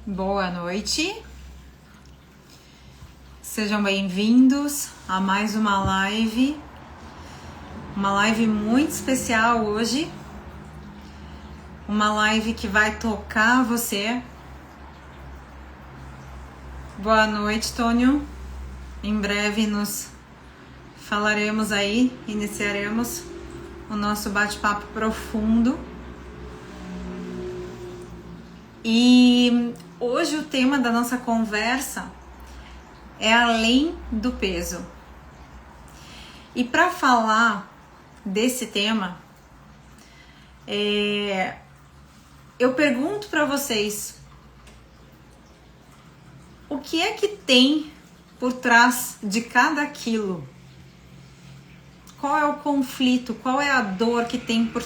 Boa noite, sejam bem-vindos a mais uma live muito especial hoje, uma live que vai tocar você. Boa noite, Tônio, em breve nos falaremos aí, iniciaremos o nosso bate-papo profundo. E hoje o tema da nossa conversa é além do peso. E para falar desse tema, eu pergunto para vocês, o que é que tem por trás de cada quilo? Qual é o conflito, qual é a dor que tem por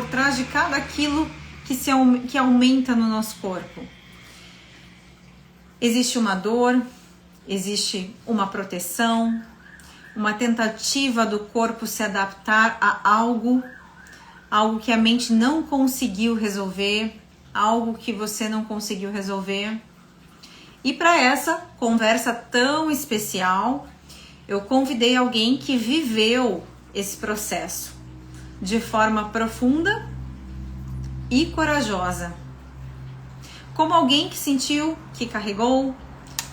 trás de cada quilo que aumenta no nosso corpo? Existe uma dor, existe uma proteção, uma tentativa do corpo se adaptar a algo que a mente não conseguiu resolver, algo que você não conseguiu resolver. E para essa conversa tão especial, eu convidei alguém que viveu esse processo de forma profunda e corajosa. Como alguém que sentiu, que carregou,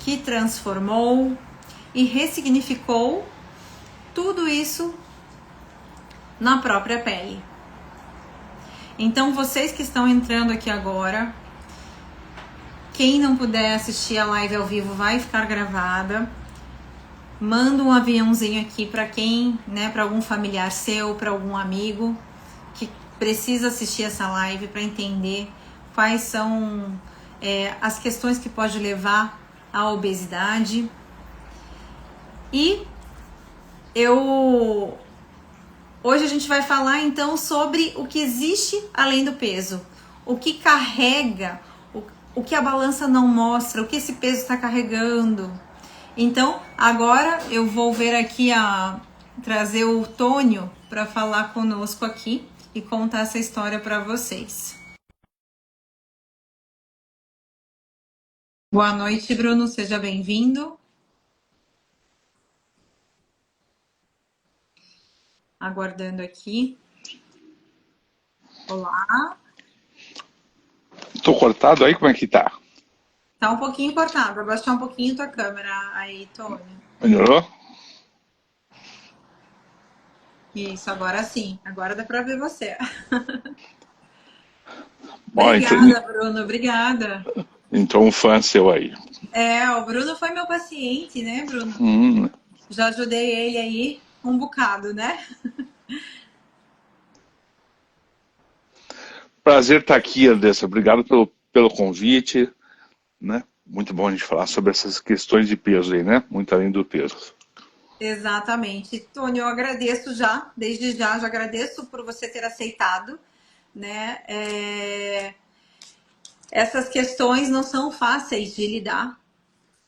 que transformou e ressignificou tudo isso na própria pele. Então, vocês que estão entrando aqui agora, quem não puder assistir a live ao vivo vai ficar gravada. Manda um aviãozinho aqui para quem, para algum familiar seu, para algum amigo que precisa assistir essa live para entender quais são as questões que pode levar à obesidade. E hoje a gente vai falar então sobre o que existe além do peso, o que carrega, o que a balança não mostra, o que esse peso está carregando. Então, agora eu vou ver aqui trazer o Tônio para falar conosco aqui e contar essa história para vocês. Boa noite, Bruno, seja bem-vindo. Aguardando aqui. Olá. Tô cortado aí? Como é que tá? Tá um pouquinho cortado. Vou abaixar um pouquinho tua câmera aí, Tônio. Melhorou? Isso, agora sim. Agora dá pra ver você. Bom, Obrigada, Bruno. Obrigada. Entrou um fã seu aí. O Bruno foi meu paciente, né, Bruno? Já ajudei ele aí um bocado, né? Prazer estar aqui, Andressa. Obrigado pelo convite, né? Muito bom a gente falar sobre essas questões de peso aí, né? Muito além do peso. Exatamente. Tônio, eu agradeço desde já agradeço por você ter aceitado, né? Essas questões não são fáceis de lidar,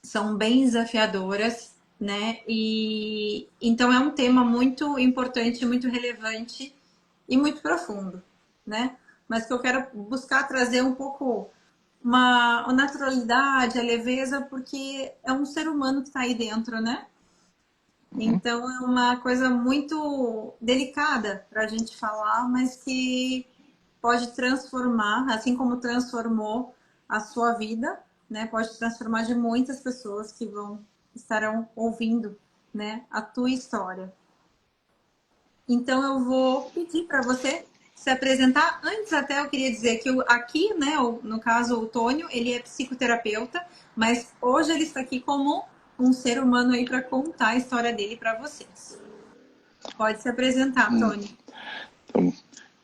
são bem desafiadoras, né? E então é um tema muito importante, muito relevante e muito profundo, né? Mas que eu quero buscar trazer um pouco a naturalidade, a leveza, porque é um ser humano que está aí dentro, né? Então é uma coisa muito delicada para a gente falar, mas que pode transformar, assim como transformou a sua vida, né? Pode transformar de muitas pessoas que estarão ouvindo, né, a tua história. Então eu vou pedir para você se apresentar. Antes até eu queria dizer que aqui, né, no caso o Tônio, ele é psicoterapeuta, mas hoje ele está aqui como um ser humano aí para contar a história dele para vocês. Pode se apresentar, Tônio. Então,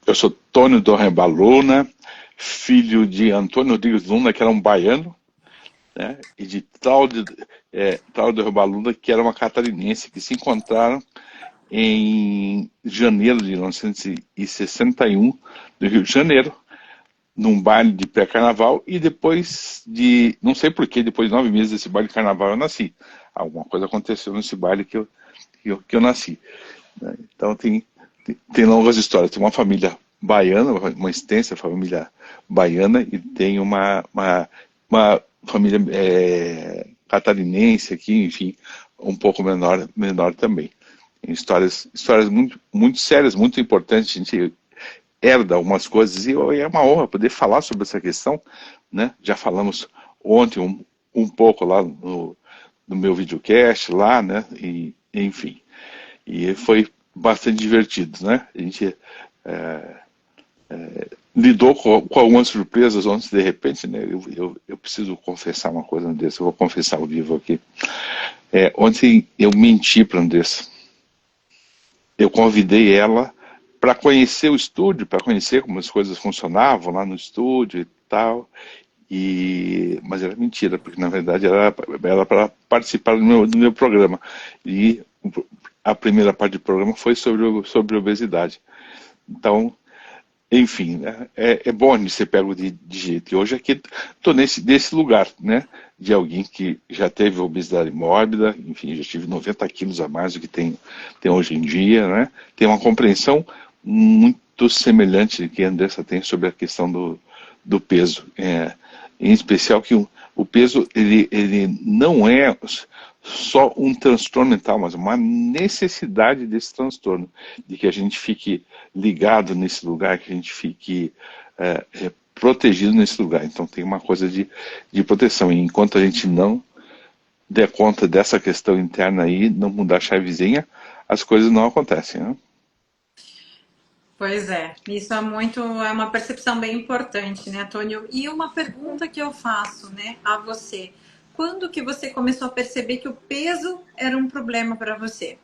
eu sou Tônio Dorremba Luna, filho de Antônio Rodrigues Luna, que era um baiano, né, e de Cláudio Dorremba Luna, que era uma catarinense, que se encontraram em janeiro de 1961, no Rio de Janeiro, num baile de pré-carnaval, e depois não sei porquê, depois de 9 meses desse baile de carnaval eu nasci. Alguma coisa aconteceu nesse baile que eu nasci. Então tem longas histórias. Tem uma família baiana, uma extensa família baiana, e tem uma uma família catarinense aqui, enfim, um pouco menor também. Histórias muito sérias, muito importantes. A gente herda algumas coisas e é uma honra poder falar sobre essa questão, né? Já falamos ontem um pouco lá no meu videocast lá, né? E, enfim, e foi bastante divertido, né? A gente lidou com algumas surpresas ontem, de repente, né? Eu preciso confessar uma coisa, Andressa, eu vou confessar ao vivo aqui. Ontem eu menti para a Andressa. Eu convidei ela para conhecer o estúdio, para conhecer como as coisas funcionavam lá no estúdio e tal. Mas era mentira, porque na verdade era para participar do meu programa. E a primeira parte do programa foi sobre obesidade. Então, enfim, né? É bom a gente ser pego de jeito. E hoje aqui estou nesse lugar, né? De alguém que já teve obesidade mórbida, enfim, já tive 90 quilos a mais do que tem hoje em dia, né? Tem uma compreensão muito semelhante que a Andressa tem sobre a questão do peso. Em especial que o peso ele não é só um transtorno mental, mas uma necessidade desse transtorno, de que a gente fique ligado nesse lugar, que a gente fique protegido nesse lugar. Então tem uma coisa de proteção. E enquanto a gente não der conta dessa questão interna aí, não mudar a chavezinha, as coisas não acontecem, né? Pois é, isso é uma percepção bem importante, né, Antônio? E uma pergunta que eu faço, né, a você. Quando que você começou a perceber que o peso era um problema para você?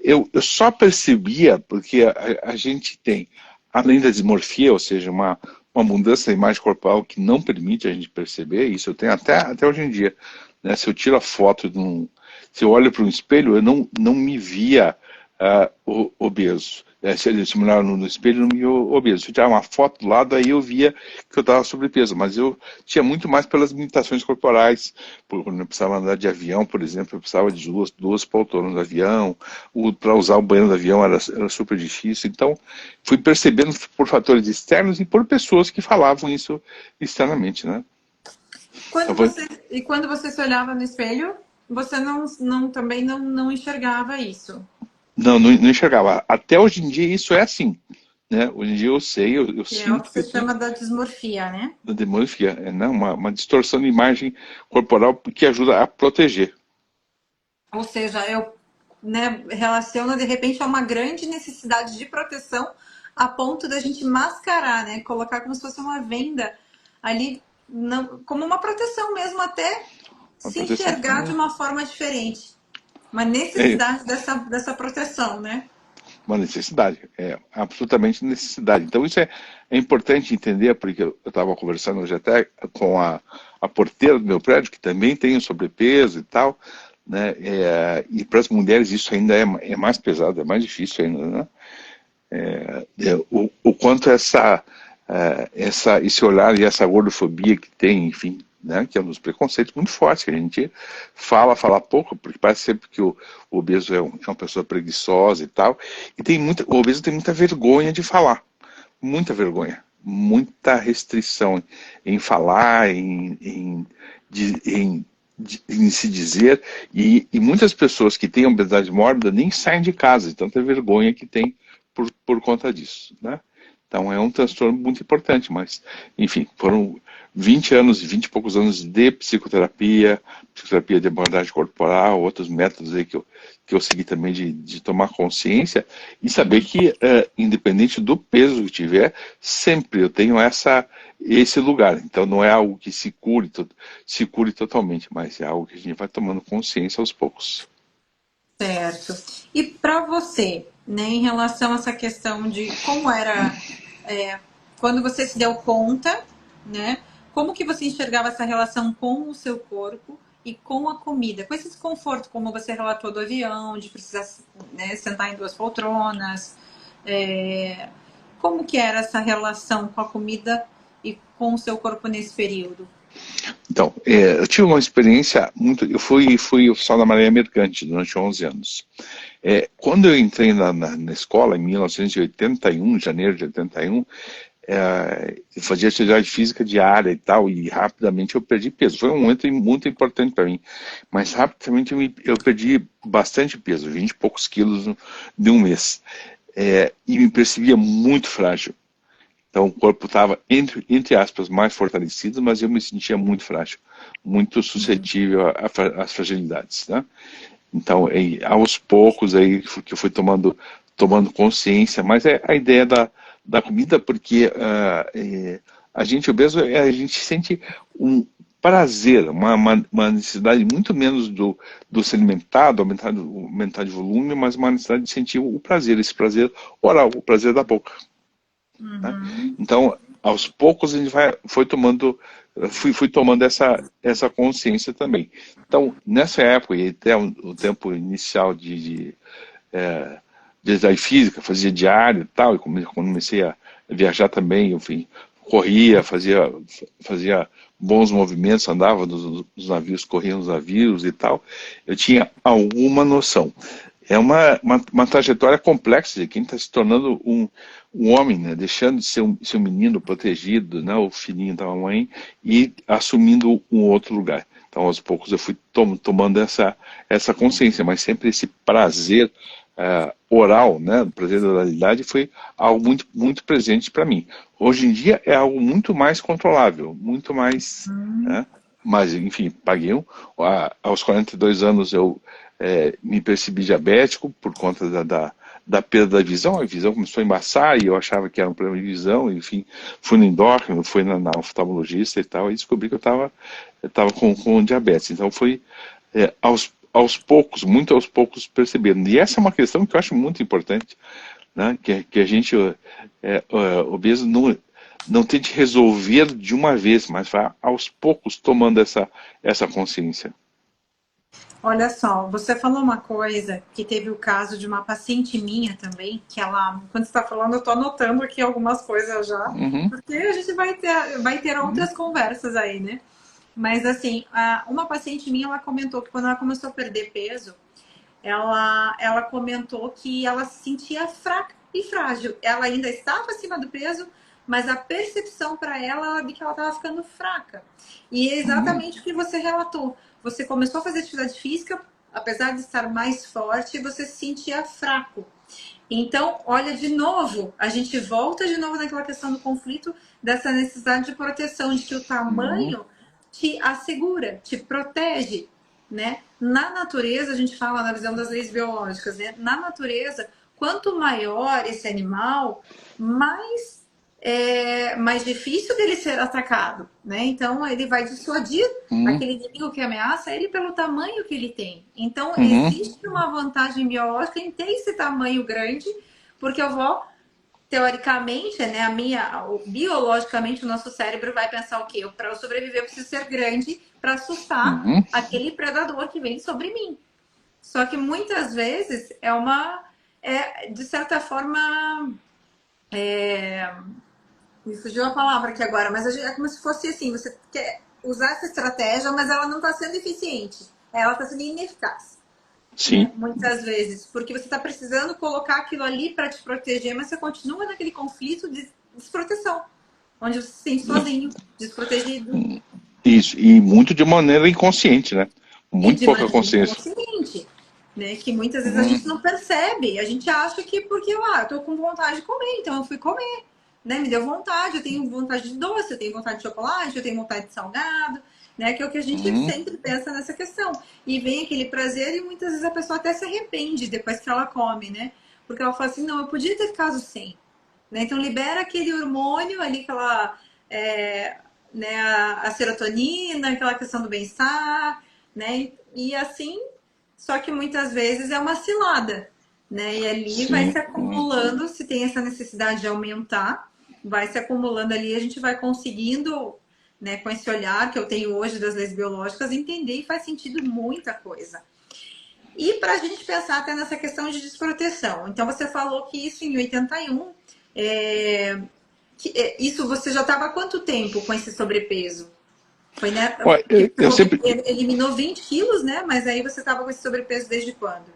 Eu só percebia porque a gente tem, além da dismorfia, ou seja, uma mudança da imagem corporal que não permite a gente perceber, isso eu tenho até hoje em dia. Né? Se eu tiro a foto se eu olho para um espelho, eu não me via obeso. Se eu me olhar no espelho, eu não me via obeso. Se eu tirar uma foto do lado, aí eu via que eu estava sobrepeso. Mas eu tinha muito mais pelas limitações corporais. Quando eu precisava andar de avião, por exemplo, eu precisava de duas poltronas no avião. Para usar o banheiro do avião era super difícil. Então, fui percebendo por fatores externos e por pessoas que falavam isso externamente, né? Quando você se olhava no espelho, você também não enxergava isso? Não enxergava. Até hoje em dia isso é assim. Né? Hoje em dia eu sei, eu Que é o que sinto que se eu tenho chama da dismorfia, né? da demorfia, né? Uma distorção de imagem corporal que ajuda a proteger. Ou seja, eu, né, relaciono de repente a uma grande necessidade de proteção a ponto da gente mascarar, né? Colocar como se fosse uma venda ali, como uma proteção mesmo, até Uma se proteção. enxergar de uma forma diferente. Uma É necessidade dessa proteção, né? uma necessidade, é absolutamente necessidade. Então isso é importante entender, porque eu estava conversando hoje até com a porteira do meu prédio, que também tem o sobrepeso e tal, né? E para as mulheres isso ainda é mais pesado, é mais difícil ainda, né? O quanto esse olhar e essa gordofobia que tem, enfim, né, que é um dos preconceitos muito fortes, que a gente fala pouco, porque parece sempre que o obeso é uma pessoa preguiçosa e tal, e o obeso tem muita vergonha de falar, muita vergonha, muita restrição em falar, em se dizer, e muitas pessoas que têm obesidade mórbida nem saem de casa, de tanta vergonha que tem por conta disso, né? Então é um transtorno muito importante, mas, enfim, foram 20 anos, 20 e poucos anos de psicoterapia de abordagem corporal, outros métodos aí que eu segui também de tomar consciência e saber que, independente do peso que tiver, sempre eu tenho esse lugar. Então não é algo que se cure totalmente, mas é algo que a gente vai tomando consciência aos poucos. Certo. E para você, né, em relação a essa questão de como era quando você se deu conta, né, como que você enxergava essa relação com o seu corpo e com a comida, com esse desconforto, como você relatou do avião, de precisar, né, sentar em duas poltronas, como que era essa relação com a comida e com o seu corpo nesse período? Então, eu tive uma experiência eu fui oficial da Marinha Mercante durante 11 anos. Quando eu entrei na escola, em 1981, janeiro de 81, eu fazia atividade física diária e tal, e rapidamente eu perdi peso. Foi um momento muito importante para mim, mas rapidamente eu perdi bastante peso, 20 e poucos quilos de um mês. E me percebia muito frágil. Então o corpo estava, entre aspas, mais fortalecido, mas eu me sentia muito frágil, muito suscetível às fragilidades, né? Então, aos poucos aí que eu fui tomando consciência, mas é a ideia da comida, porque a gente obeso, a gente sente um prazer, uma necessidade muito menos do se alimentar, do aumentar de volume, mas uma necessidade de sentir o prazer, esse prazer oral, o prazer da boca. Né? Então, aos poucos a gente fui tomando essa consciência também. Então, nessa época, e até o tempo inicial de atividade física, fazia diário e tal, e quando comecei a viajar também, enfim, corria, fazia bons movimentos, andava nos navios, corria nos navios e tal, eu tinha alguma noção. É uma trajetória complexa de quem está se tornando um homem, né? Deixando de ser um menino protegido, né? O filhinho da mamãe, e assumindo um outro lugar. Então, aos poucos, eu fui tomando essa consciência, mas sempre esse prazer oral, né? O prazer da oralidade foi algo muito, muito presente para mim. Hoje em dia é algo muito mais controlável, muito mais... Né? Mas, enfim, paguei aos 42 anos eu me percebi diabético por conta da perda da visão. A visão começou a embaçar e eu achava que era um problema de visão. Enfim, fui no endócrino, fui na oftalmologista e tal, e descobri que eu estava com diabetes. Então foi aos poucos, muito aos poucos, percebendo. E essa é uma questão que eu acho muito importante, né? Que a gente, obeso, não tente resolver de uma vez, mas vá aos poucos tomando essa consciência. Olha só, você falou uma coisa que teve o caso de uma paciente minha também, que ela, quando você está falando, eu estou anotando aqui algumas coisas já, Uhum. porque a gente vai ter outras conversas aí, né? Mas assim, uma paciente minha, ela comentou que quando ela começou a perder peso, ela comentou que ela se sentia fraca e frágil. Ela ainda estava acima do peso, mas a percepção para ela de que ela estava ficando fraca. E é exatamente o que você relatou. Você começou a fazer atividade física, apesar de estar mais forte, você se sentia fraco. Então, olha, de novo, a gente volta de novo naquela questão do conflito, dessa necessidade de proteção, de que o tamanho te assegura, te protege, né? Na natureza, a gente fala na visão das leis biológicas, né? Na natureza, quanto maior esse animal, mais difícil dele ser atacado, né? Então, ele vai dissuadir aquele inimigo que ameaça ele pelo tamanho que ele tem. Então, existe uma vantagem biológica em ter esse tamanho grande, porque eu vou, teoricamente, né, biologicamente, o nosso cérebro vai pensar o quê? Para eu sobreviver, eu preciso ser grande para assustar aquele predador que vem sobre mim. Só que muitas vezes de certa forma, me fugiu a palavra aqui agora, mas é como se fosse assim, você quer usar essa estratégia, mas ela não está sendo eficiente. Ela está sendo ineficaz. Sim. Né? Muitas vezes. Porque você está precisando colocar aquilo ali para te proteger, mas você continua naquele conflito de desproteção. Onde você se sente sozinho, desprotegido. Isso, e muito de maneira inconsciente, né? E Muito de pouca maneira consciência. inconsciente. Né? Que muitas vezes a gente não percebe. A gente acha que porque eu tô com vontade de comer, então eu fui comer. Né? Me deu vontade, eu tenho vontade de doce, eu tenho vontade de chocolate, eu tenho vontade de salgado, né? Que é o que a gente sempre pensa nessa questão. E vem aquele prazer e muitas vezes a pessoa até se arrepende depois que ela come, né? Porque ela fala assim, não, eu podia ter ficado sem. Né? Então libera aquele hormônio ali, aquela né, a serotonina, aquela questão do bem-estar, né? E assim, só que muitas vezes é uma cilada, né? E ali vai se acumulando, se tem essa necessidade de aumentar, vai se acumulando ali, a gente vai conseguindo, né, com esse olhar que eu tenho hoje das leis biológicas, entender e faz sentido muita coisa. E para a gente pensar até nessa questão de desproteção. Então, você falou que isso em 81, isso você já estava há quanto tempo com esse sobrepeso? Foi, né? Olha, eu sempre... eliminou 20 quilos, né? Mas aí você estava com esse sobrepeso desde quando?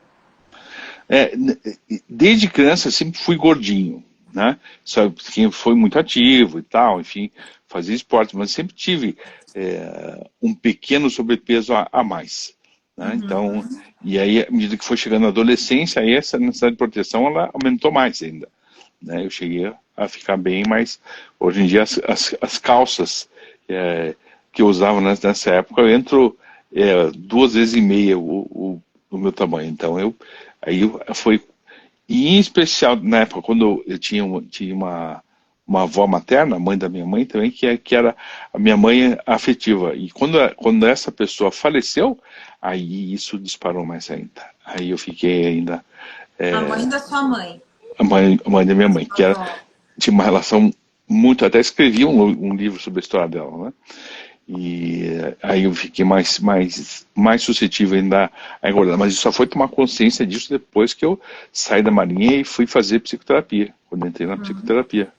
desde criança eu sempre fui gordinho. né? Só quem foi muito ativo e tal, enfim, fazia esporte, mas sempre tive um pequeno sobrepeso a mais, né? Então, e aí, à medida que foi chegando a adolescência, aí essa necessidade de proteção, ela aumentou mais ainda, né? Eu cheguei a ficar bem, mas hoje em dia as calças que eu usava nessa época, eu entro 2 vezes e meia o meu tamanho. Então foi, e em especial na época quando eu tinha uma avó materna, mãe da minha mãe também, que era a minha mãe afetiva. E quando essa pessoa faleceu, aí isso disparou mais ainda. Aí eu fiquei ainda A mãe da sua mãe. a mãe da minha mãe, que Avó. tinha uma relação muito, até escrevi um livro sobre a história dela, né? E aí eu fiquei mais suscetível ainda a engordar. Mas eu só fui tomar consciência disso depois que eu saí da marinha e fui fazer psicoterapia, quando entrei na psicoterapia.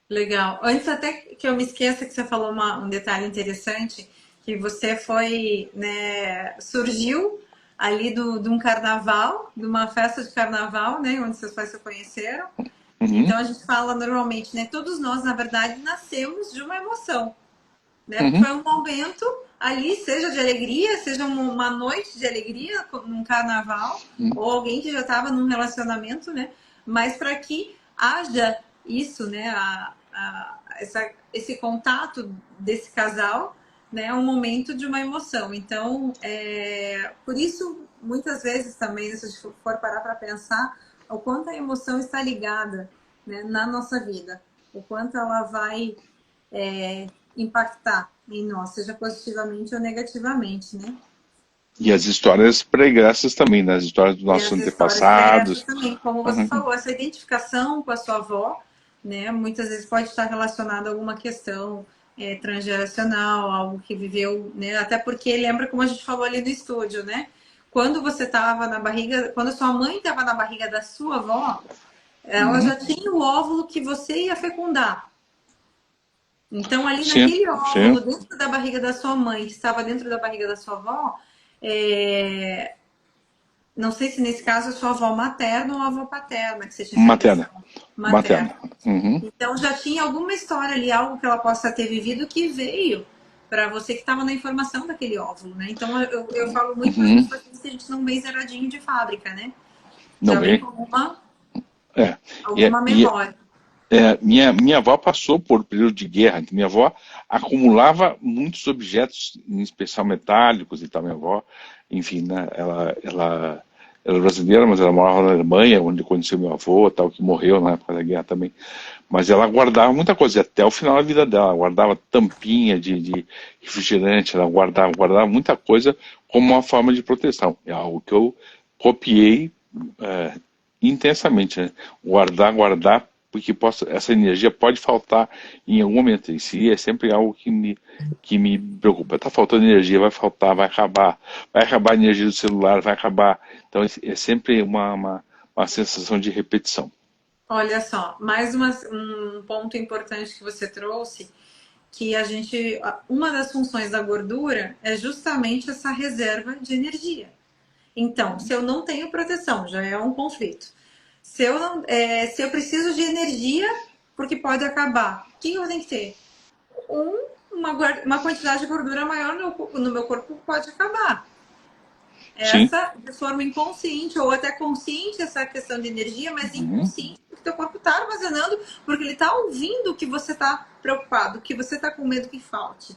Legal. Antes até que eu me esqueça que você falou um detalhe interessante, que você foi, né, surgiu ali de um carnaval, de uma festa de carnaval, né, onde seus pais se conheceram. Então a gente fala normalmente, né, todos nós, na verdade, nascemos de uma emoção, né? Foi um momento ali, seja de alegria, seja uma noite de alegria num carnaval, ou alguém que já estava num relacionamento, né? Mas para que haja isso, né? Esse contato desse casal, né? É um momento de uma emoção. Então, por isso, muitas vezes também, se a gente for parar para pensar, o quanto a emoção está ligada, né, na nossa vida, o quanto ela vai impactar em nós, seja positivamente ou negativamente, né? E as histórias pregressas também, né? As histórias dos E nossos as histórias pregressas antepassados. também, como você falou, essa identificação com a sua avó, né? Muitas vezes pode estar relacionada a alguma questão transgeracional, algo que viveu, né? Até porque lembra como a gente falou ali no estúdio, né? Quando você estava na barriga, quando sua mãe estava na barriga da sua avó, ela já tinha o óvulo que você ia fecundar. Então, ali Sim, naquele sim. óvulo, dentro da barriga da sua mãe, que estava dentro da barriga da sua avó, não sei se nesse caso a sua avó materna ou a avó paterna, que você tinha essa Materna. impressão. Materna. Materna. Uhum. Então, já tinha alguma história ali, algo que ela possa ter vivido que veio para você que estava na informação daquele óvulo, né? Então, eu falo muito para as pessoas que a gente não vem zeradinho de fábrica, né? Não Já vem bem. com É. alguma memória. Minha avó passou por um período de guerra. Então minha avó acumulava muitos objetos, em especial metálicos e tal. Minha avó, enfim, né, ela era brasileira, mas ela morava na Alemanha, onde conheceu meu avô, tal, que morreu na época da guerra também. Mas ela guardava muita coisa, até o final da vida dela. Ela guardava tampinha de refrigerante, ela guardava muita coisa como uma forma de proteção. É algo que eu copiei intensamente, né? Guardar, porque essa energia pode faltar em algum momento. Isso é sempre algo que me preocupa. Está faltando energia, vai faltar, vai acabar a energia do celular, vai acabar. Então é sempre uma sensação de repetição. Olha só, mais um ponto importante que você trouxe, que uma das funções da gordura é justamente essa reserva de energia. Então, se eu não tenho proteção, já é um conflito. Se eu preciso de energia, porque pode acabar, o que eu tenho que ter? Uma quantidade de gordura maior no meu corpo pode acabar. Sim. De forma inconsciente ou até consciente essa questão de energia, mas inconsciente, porque teu corpo está armazenando, porque ele está ouvindo que você está preocupado, que você está com medo que falte.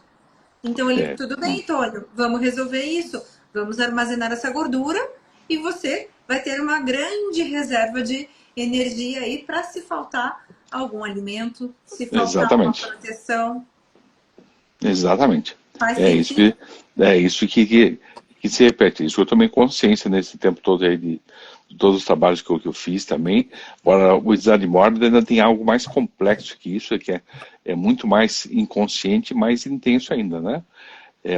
Então tudo bem, Tônio, vamos resolver isso, vamos armazenar essa gordura e você vai ter uma grande reserva de energia aí para se faltar algum alimento, se faltar uma proteção. Exatamente. Faz sentido? É isso que se repete. Isso eu tomei consciência nesse tempo todo aí de todos os trabalhos que eu fiz também. Agora, o obesidade mórbida ainda tem algo mais complexo que isso, que é muito mais inconsciente, mais intenso ainda, né?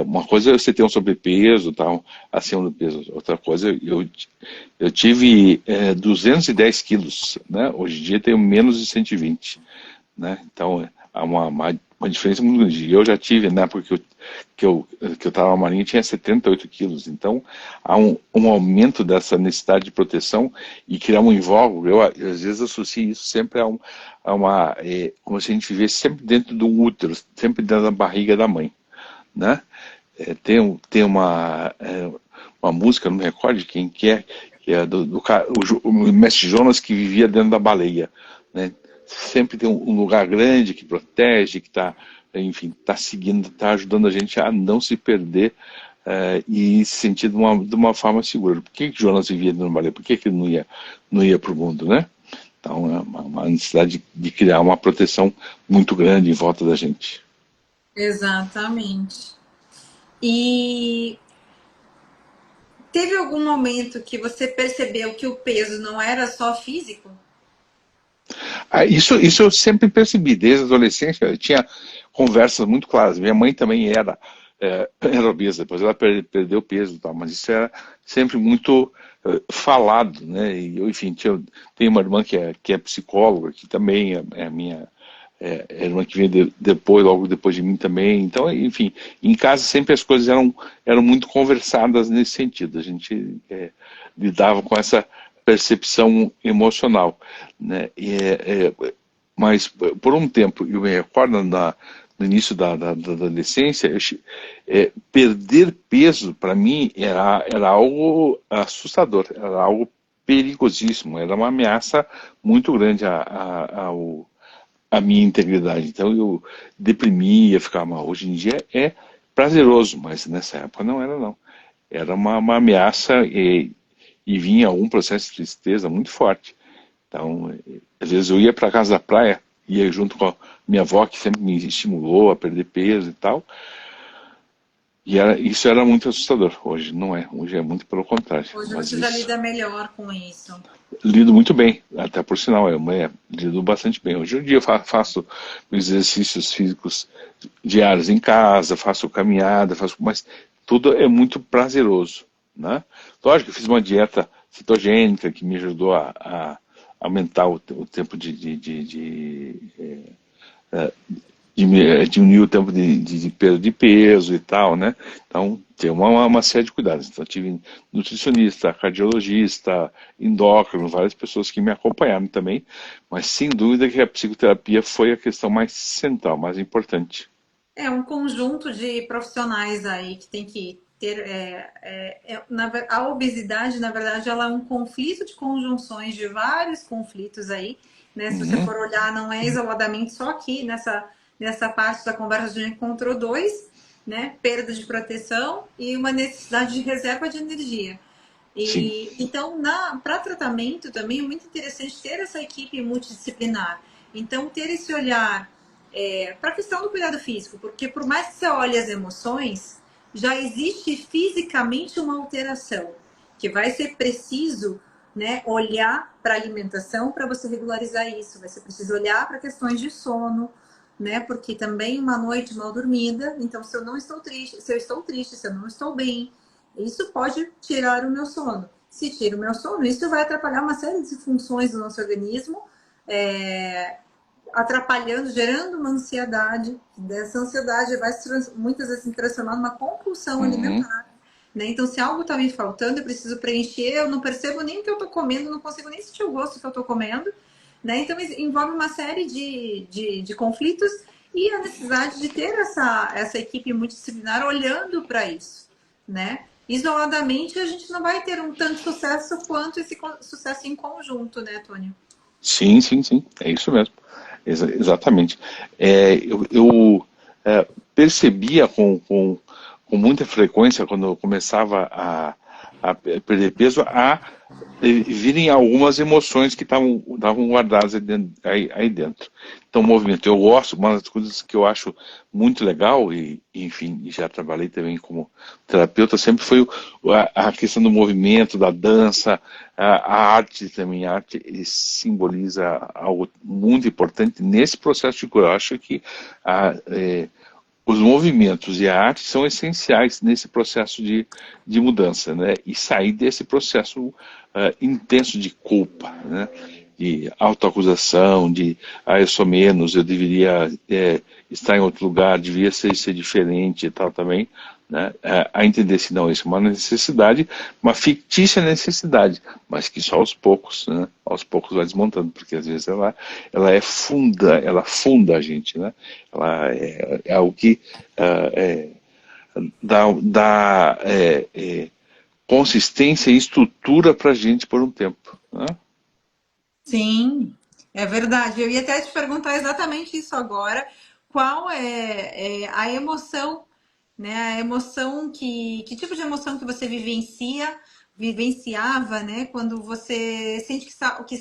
Uma coisa é você ter um sobrepeso, tal, acima do peso. Outra coisa, eu tive 210 quilos, né? Hoje em dia tenho menos de 120, né? Então, há uma uma diferença muito grande. Eu já tive, na época que eu estava na Marinha, tinha 78 quilos. Então, há um aumento dessa necessidade de proteção e criar um invólucro. Eu, às vezes, associo isso sempre como se a gente vivesse sempre dentro de um útero, sempre dentro da barriga da mãe, né? Tem uma música, não me recordo de quem que é o Mestre Jonas, que vivia dentro da baleia, né? Sempre tem um lugar grande que protege, que está, enfim, está seguindo, está ajudando a gente a não se perder e se sentir de uma forma segura. Por que Jonas vivia dentro da baleia? Por que ele não ia para o mundo, né? Então é uma necessidade de criar uma proteção muito grande em volta da gente. Exatamente. E teve algum momento que você percebeu que o peso não era só físico? Isso eu sempre percebi, desde a adolescência, eu tinha conversas muito claras. Minha mãe também era obesa, depois ela perdeu peso e tal, mas isso era sempre muito falado, né? E eu, enfim, tenho uma irmã que é psicóloga, que também é a minha irmã que veio logo depois de mim também. Então, enfim, em casa sempre as coisas eram muito conversadas nesse sentido. A gente lidava com essa percepção emocional, né? Mas por um tempo, eu me recordo no início da adolescência, perder peso para mim era algo assustador, era algo perigosíssimo, era uma ameaça muito grande a minha integridade. Então eu deprimia, ficava mal. Hoje em dia é prazeroso, mas nessa época não era, não. Era uma ameaça e vinha algum processo de tristeza muito forte. Então, às vezes eu ia para casa da praia, ia junto com a minha avó, que sempre me estimulou a perder peso e tal, e isso era muito assustador. Hoje não é, hoje é muito pelo contrário. Hoje Mas você já isso, lida melhor com isso. lido muito bem, até por sinal, lido bastante bem. Hoje em dia eu faço exercícios físicos diários em casa, faço caminhada, mas tudo é muito prazeroso, né? Lógico que eu fiz uma dieta cetogênica que me ajudou a aumentar o tempo diminuir o tempo de perda de peso e tal, né? Então, tem uma série de cuidados. Então, tive nutricionista, cardiologista, endócrino, várias pessoas que me acompanharam também, mas sem dúvida que a psicoterapia foi a questão mais central, mais importante. É um conjunto de profissionais aí que tem que ter. A obesidade, na verdade, ela é um conflito de conjunções de vários conflitos aí, né? Se você Uhum, for olhar, não é isoladamente só aqui nessa parte da conversa a gente encontrou dois, né? Perda de proteção e uma necessidade de reserva de energia. sim. E então, para tratamento também é muito interessante ter essa equipe multidisciplinar. Então, ter esse olhar para a questão do cuidado físico, porque por mais que você olhe as emoções, já existe fisicamente uma alteração que vai ser preciso, né, olhar para a alimentação para você regularizar isso. Vai ser preciso olhar para questões de sono, né? Porque também uma noite mal dormida, então se eu não estou triste, se eu estou triste, se eu não estou bem, isso pode tirar o meu sono. Se tira o meu sono, isso vai atrapalhar uma série de funções do nosso organismo, atrapalhando, gerando uma ansiedade. Dessa ansiedade vai muitas vezes se transformar numa compulsão Uhum, alimentar. Né? Então, se algo está me faltando, eu preciso preencher, eu não percebo nem o que eu estou comendo, não consigo nem sentir o gosto que eu estou comendo. Né? Então, envolve uma série de conflitos e a necessidade de ter essa equipe multidisciplinar olhando para isso. Né? Isoladamente, a gente não vai ter um tanto sucesso quanto esse sucesso em conjunto, né, Tônio? sim, sim, sim, é isso mesmo. Exatamente. Eu percebia com muita frequência, quando eu começava a perder peso, virem algumas emoções que estavam guardadas aí dentro. Então, o movimento, eu gosto, uma das coisas que eu acho muito legal, enfim, já trabalhei também como terapeuta, sempre foi a questão do movimento, da dança, a arte também. A arte simboliza algo muito importante nesse processo de cura. Eu acho que os movimentos e a arte são essenciais nesse processo de mudança, né? E sair desse processo intenso de culpa, né? de autoacusação, de eu sou menos, eu deveria estar em outro lugar, devia ser diferente e tal também, né? A entender se não, isso é uma necessidade, uma fictícia necessidade, mas que só aos poucos, né? Aos poucos vai desmontando, porque às vezes ela funda a gente, né? Ela é algo que dá consistência e estrutura para a gente por um tempo, né? Sim, é verdade. Eu ia até te perguntar exatamente isso agora. Qual é a emoção, né? A emoção que tipo de emoção que você vivenciava, né? Quando você sente sente que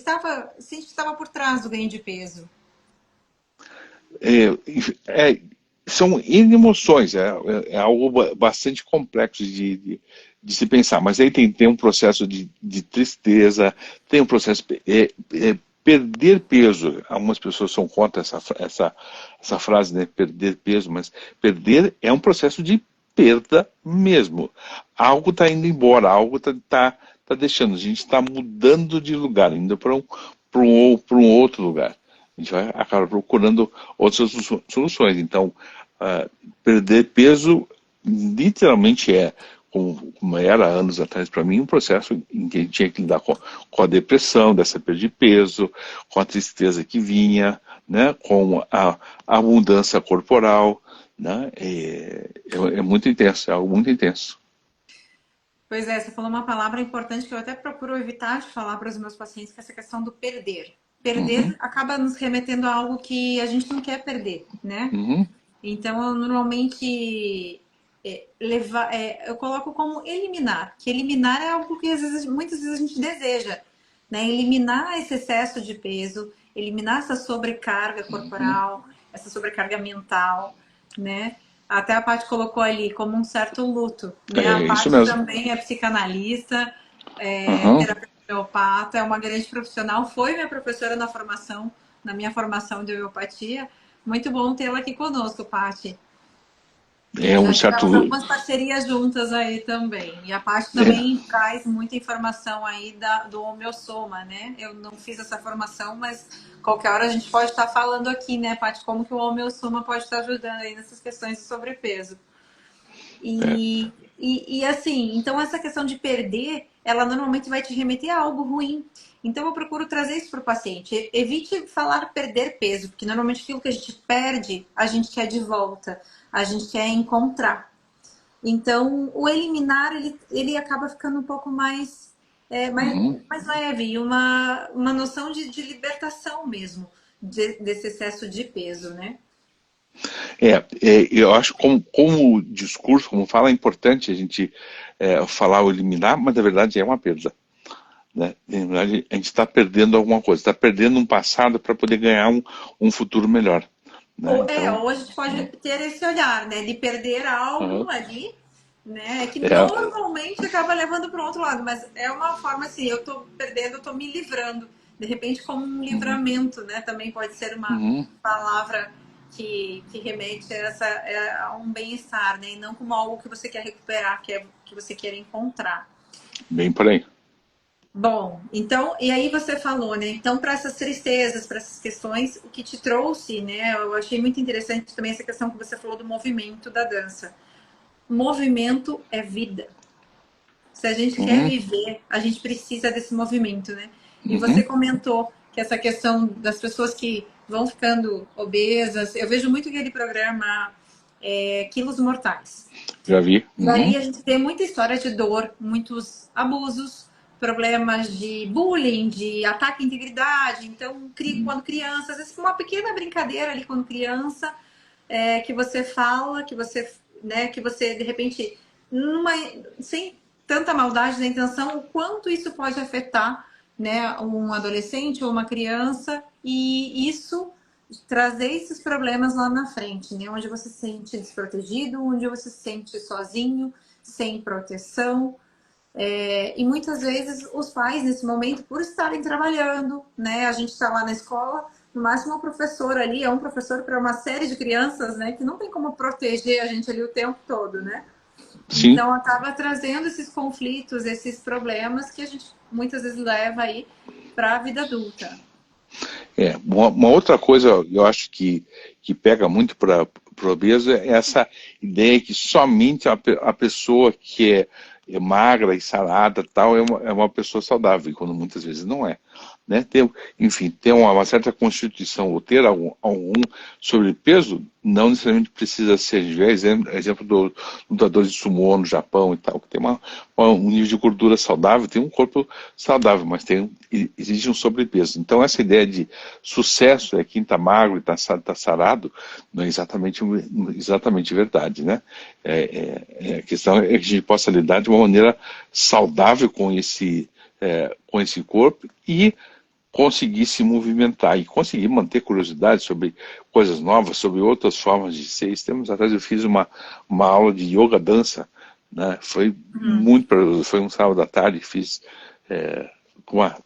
estava por trás do ganho de peso? É, são N emoções, é algo bastante complexo de se pensar, mas aí tem um processo de tristeza, tem um processo perder peso. Algumas pessoas são contra essa frase, né, perder peso, mas perder é um processo de perda mesmo. Algo está indo embora, algo tá deixando, a gente está mudando de lugar, indo para um outro lugar. A gente vai acabar procurando outras soluções. Então, perder peso literalmente como era anos atrás para mim, um processo em que a gente tinha que lidar com a depressão, dessa perda de peso, com a tristeza que vinha, né, com a mudança corporal, né, é muito intenso, é algo muito intenso. Pois é, você falou uma palavra importante que eu até procuro evitar de falar para os meus pacientes, que é essa questão do perder. Uhum, Perder acaba nos remetendo a algo que a gente não quer perder, né? uhum, Então, eu normalmente eu coloco como eliminar, que eliminar é algo que muitas vezes a gente deseja, né? Eliminar esse excesso de peso, eliminar essa sobrecarga uhum. corporal, essa sobrecarga mental, né? Até a Paty colocou ali como um certo luto, né? A É isso Paty mesmo. também é psicanalista, Uhum. terapeuta homeopata, é uma grande profissional, foi minha professora na minha formação de homeopatia. Muito bom tê-la aqui conosco, Paty. É um Já certo. tivemos algumas parcerias juntas aí também. E a Paty É, também traz muita informação aí do homeossoma, né? Eu não fiz essa formação, mas qualquer hora a gente pode estar falando aqui, né, Paty, como que o homeossoma pode estar ajudando aí nessas questões de sobrepeso. é. E assim, então essa questão de perder, ela normalmente vai te remeter a algo ruim. Então eu procuro trazer isso para o paciente. Evite falar perder peso, porque normalmente aquilo que a gente perde, a gente quer de volta, a gente quer encontrar. Então o eliminar, ele acaba ficando um pouco mais, Uhum. mais leve, e uma noção de libertação mesmo desse excesso de peso, né? Eu acho como discurso, como fala, é importante a gente falar ou eliminar, mas na verdade é uma perda. Né? Na verdade, a gente está perdendo alguma coisa, está perdendo um passado para poder ganhar um futuro melhor. Né? Então, Ou a gente pode ter esse olhar, né, de perder algo uhum. ali, né, que É, normalmente acaba levando para o outro lado, mas é uma forma assim, eu estou perdendo, eu estou me livrando, de repente como um uhum, livramento, né, também pode ser uma uhum, palavra que remete a um bem-estar, né, e não como algo que você quer recuperar, que você quer encontrar. bem por aí. Bom, então, e aí você falou, né? Então, para essas tristezas, para essas questões, o que te trouxe, né? Eu achei muito interessante também essa questão que você falou do movimento da dança. Movimento é vida. Se a gente quer Uhum, viver, a gente precisa desse movimento, né? E você uhum, comentou que essa questão das pessoas que vão ficando obesas, eu vejo muito aquele programa Quilos Mortais. já vi. E Uhum, aí a gente tem muita história de dor, muitos abusos, problemas de bullying, de ataque à integridade. Então, quando criança, às vezes uma pequena brincadeira ali quando criança, que você fala, que você de repente, sem tanta maldade na intenção, o quanto isso pode afetar, né, um adolescente ou uma criança, e isso trazer esses problemas lá na frente, né? Onde você se sente desprotegido, onde você se sente sozinho, sem proteção. E muitas vezes os pais, nesse momento, por estarem trabalhando, né? A gente está lá na escola, no máximo o professor ali é um professor para uma série de crianças, né? Que não tem como proteger a gente ali o tempo todo, né? sim. Então acaba trazendo esses conflitos, esses problemas que a gente muitas vezes leva aí para a vida adulta. Uma outra coisa, eu acho que pega muito para o obeso é essa ideia que somente a pessoa que é magra e sarada tal é uma pessoa saudável, quando muitas vezes não é. Né? Enfim, ter uma certa constituição ou ter algum sobrepeso não necessariamente precisa ser. Exemplo do lutadores de sumô no Japão e tal, que tem um nível de gordura saudável, tem um corpo saudável, mas existe um sobrepeso. Então essa ideia de sucesso é quem está magro e está sarado não é exatamente verdade, né? A questão é que a gente possa lidar de uma maneira saudável com esse corpo e conseguir se movimentar e conseguir manter curiosidade sobre coisas novas, sobre outras formas de ser. Tempos atrás eu fiz uma aula de yoga dança, né? Foi foi um sábado à tarde, fiz com uma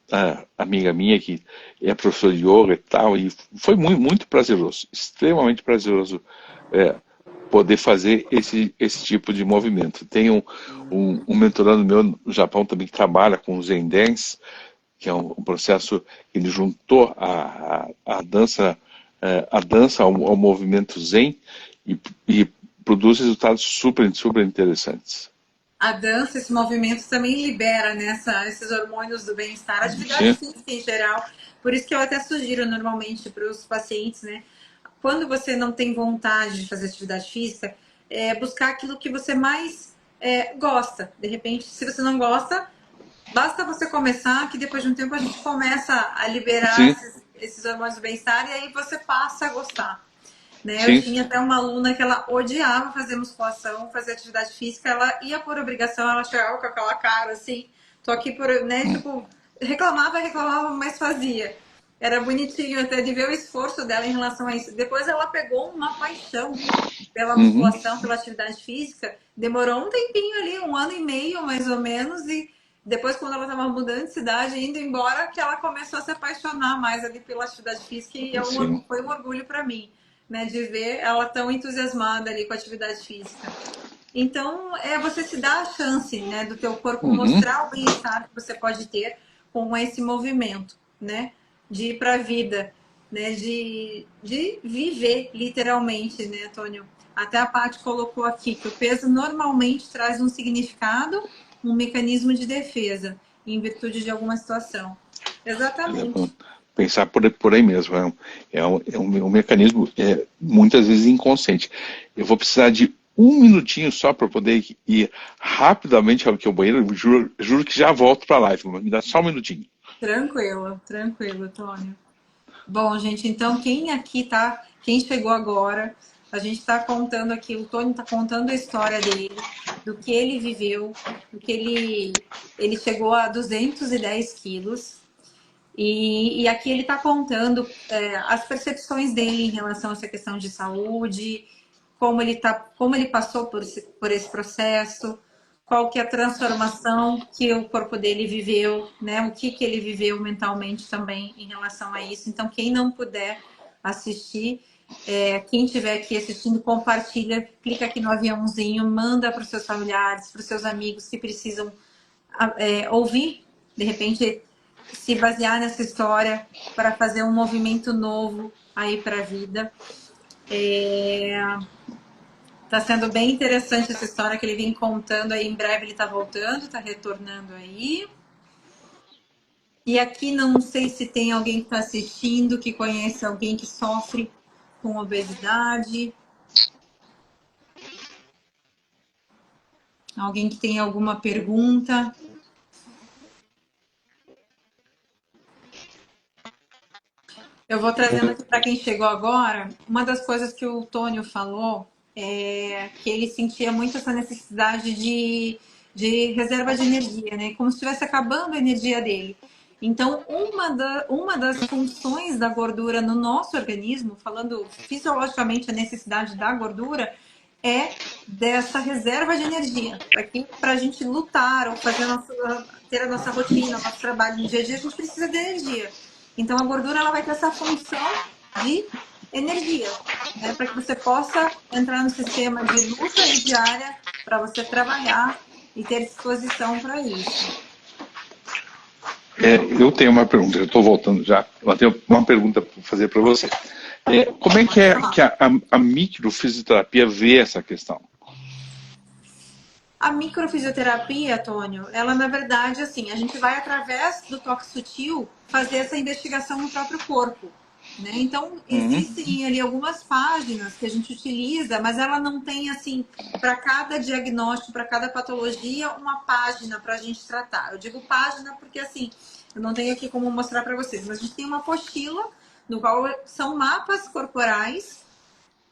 amiga minha que é professora de yoga e tal, e foi muito prazeroso, extremamente prazeroso poder fazer esse tipo de movimento. Tem um mentorando meu no Japão também que trabalha com o Zen Dance, que é um processo que ele juntou a dança ao movimento Zen e produz resultados super interessantes. A dança, esse movimento também libera, né, esses hormônios do bem-estar, atividade física em geral. Por isso que eu até sugiro normalmente para os pacientes, né, quando você não tem vontade de fazer atividade física, buscar aquilo que você mais gosta. De repente, se você não gosta, basta você começar, que depois de um tempo a gente começa a liberar esses hormônios do bem-estar e aí você passa a gostar. Né? Eu tinha até uma aluna que ela odiava fazer musculação, fazer atividade física, ela ia por obrigação, ela chegava com aquela cara assim, tô aqui por, né, tipo, reclamava, mas fazia. Era bonitinho até de ver o esforço dela em relação a isso. Depois ela pegou uma paixão pela musculação, pela atividade física, demorou um tempinho ali, 1 ano e meio mais ou menos, e depois quando ela estava mudando de cidade, indo embora, que ela começou a se apaixonar mais ali pela atividade física e foi um orgulho para mim. Né, de ver ela tão entusiasmada ali com a atividade física. Então, você se dá a chance, né, do teu corpo mostrar o bem-estar que você pode ter com esse movimento, né, de ir para a vida, né, de viver literalmente, né, Antônio? Até a Paty colocou aqui que o peso normalmente traz um significado, um mecanismo de defesa, em virtude de alguma situação. Exatamente. Pensar por aí mesmo. Um mecanismo muitas vezes inconsciente. Eu vou precisar de 1 minutinho só para poder ir rapidamente ao banheiro. Juro que já volto para a live. Me dá só 1 minutinho. Tranquilo, Tônio. Bom, gente, então quem chegou agora, a gente está contando aqui, o Tônio está contando a história dele, do que ele viveu, do que ele chegou a 210 quilos. E aqui ele está contando as percepções dele em relação a essa questão de saúde, como ele passou por esse processo, qual que é a transformação que o corpo dele viveu, né? O que ele viveu mentalmente também em relação a isso. Então, quem não puder assistir, quem estiver aqui assistindo, compartilha, clica aqui no aviãozinho, manda para os seus familiares, para os seus amigos que precisam ouvir, de repente se basear nessa história para fazer um movimento novo aí para a vida. Tá sendo bem interessante essa história que ele vem contando aí. Em breve ele tá voltando, tá retornando aí. E aqui não sei se tem alguém que está assistindo, que conhece alguém que sofre com obesidade. Alguém que tem alguma pergunta. Eu vou trazendo aqui para quem chegou agora. Uma das coisas que o Tônio falou é que ele sentia muito essa necessidade de reserva de energia, né? Como se estivesse acabando a energia dele. Então, uma das funções da gordura no nosso organismo, falando fisiologicamente a necessidade da gordura, é dessa reserva de energia. Para a gente lutar ou ter a nossa rotina, o nosso trabalho no dia a dia, a gente precisa de energia. Então, a gordura ela vai ter essa função de energia, né? Para que você possa entrar no sistema de luta diária, para você trabalhar e ter disposição para isso. Eu tenho uma pergunta, eu estou voltando já, eu tenho uma pergunta para fazer para você. Como é que a microfisioterapia vê essa questão? A microfisioterapia, Antônio, ela na verdade, assim, a gente vai através do toque sutil fazer essa investigação no próprio corpo, né? Então, existem ali algumas páginas que a gente utiliza, mas ela não tem, assim, para cada diagnóstico, para cada patologia, uma página para a gente tratar. Eu digo página porque, assim, eu não tenho aqui como mostrar para vocês, mas a gente tem uma apostila no qual são mapas corporais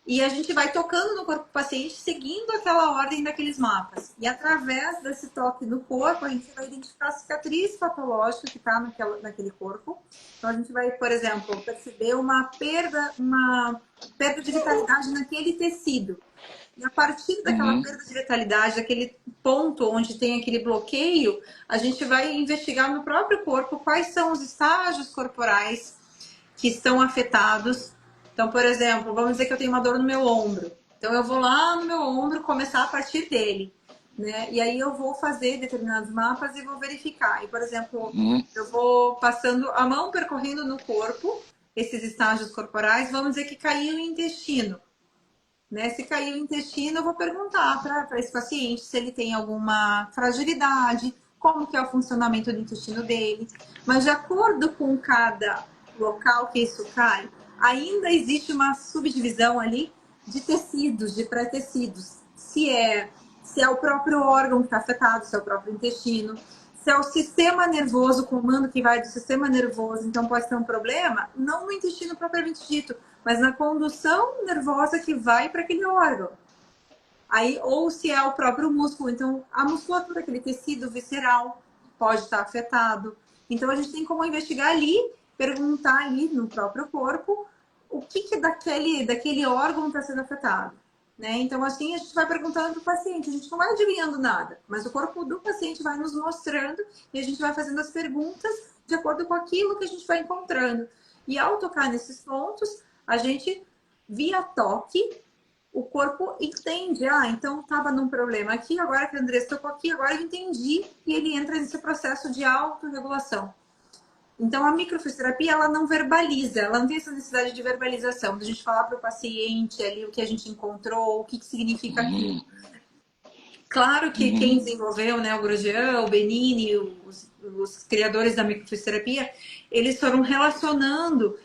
e a gente vai tocando no corpo do paciente, seguindo aquela ordem daqueles mapas. E através desse toque no corpo, a gente vai identificar a cicatriz patológica que está naquele corpo. Então, a gente vai, por exemplo, perceber uma perda de vitalidade naquele tecido. E a partir daquela perda de vitalidade, daquele ponto onde tem aquele bloqueio, a gente vai investigar no próprio corpo quais são os estágios corporais que estão afetados. Então, por exemplo, vamos dizer que eu tenho uma dor no meu ombro. Então, eu vou lá no meu ombro começar a partir dele, né? E aí eu vou fazer determinados mapas e vou verificar. E, por exemplo, eu vou passando a mão percorrendo no corpo, esses estágios corporais. Vamos dizer que caiu o intestino, né? Se caiu o intestino, eu vou perguntar para esse paciente se ele tem alguma fragilidade, como que é o funcionamento do intestino dele. Mas de acordo com cada local que isso cai, ainda existe uma subdivisão ali de tecidos, de pré-tecidos. Se é o próprio órgão que está afetado, se é o próprio intestino, se é o sistema nervoso, o comando que vai do sistema nervoso, então pode ter um problema, não no intestino propriamente dito, mas na condução nervosa que vai para aquele órgão. Aí, ou se é o próprio músculo, então a musculatura, aquele tecido visceral, pode estar afetado. Então a gente tem como investigar ali, perguntar ali no próprio corpo o que daquele órgão está sendo afetado. Né? Então, assim, a gente vai perguntando para o paciente, a gente não vai adivinhando nada, mas o corpo do paciente vai nos mostrando e a gente vai fazendo as perguntas de acordo com aquilo que a gente vai encontrando. E ao tocar nesses pontos, a gente, via toque, o corpo entende, então estava num problema aqui, agora que o Andrés tocou aqui, agora eu entendi, e ele entra nesse processo de autorregulação. Então, a microfisioterapia, ela não verbaliza, ela não tem essa necessidade de verbalização, de a gente falar para o paciente ali o que a gente encontrou, o que significa aquilo. Claro que quem desenvolveu, né, o Grosjean, o Benini, os criadores da microfisioterapia, eles foram relacionando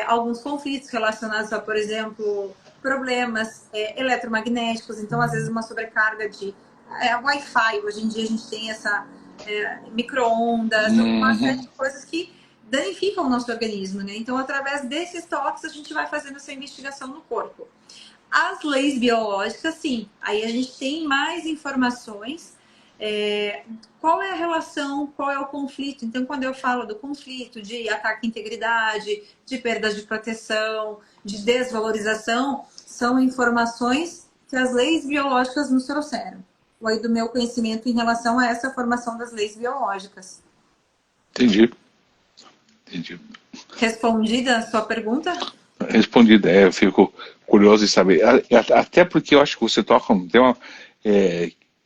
alguns conflitos relacionados a, por exemplo, problemas eletromagnéticos, então às vezes uma sobrecarga de Wi-Fi, hoje em dia a gente tem essa micro-ondas, uma série de coisas que danificam o nosso organismo, né? Então, através desses toques, a gente vai fazendo essa investigação no corpo. As leis biológicas, sim, aí a gente tem mais informações. Qual é a relação, qual é o conflito? Então, quando eu falo do conflito de ataque à integridade, de perdas de proteção, de desvalorização, são informações que as leis biológicas nos trouxeram. Foi do meu conhecimento em relação a essa formação das leis biológicas. Entendi. Respondida a sua pergunta? Respondida, eu fico curioso em saber. Até porque eu acho que você toca um tema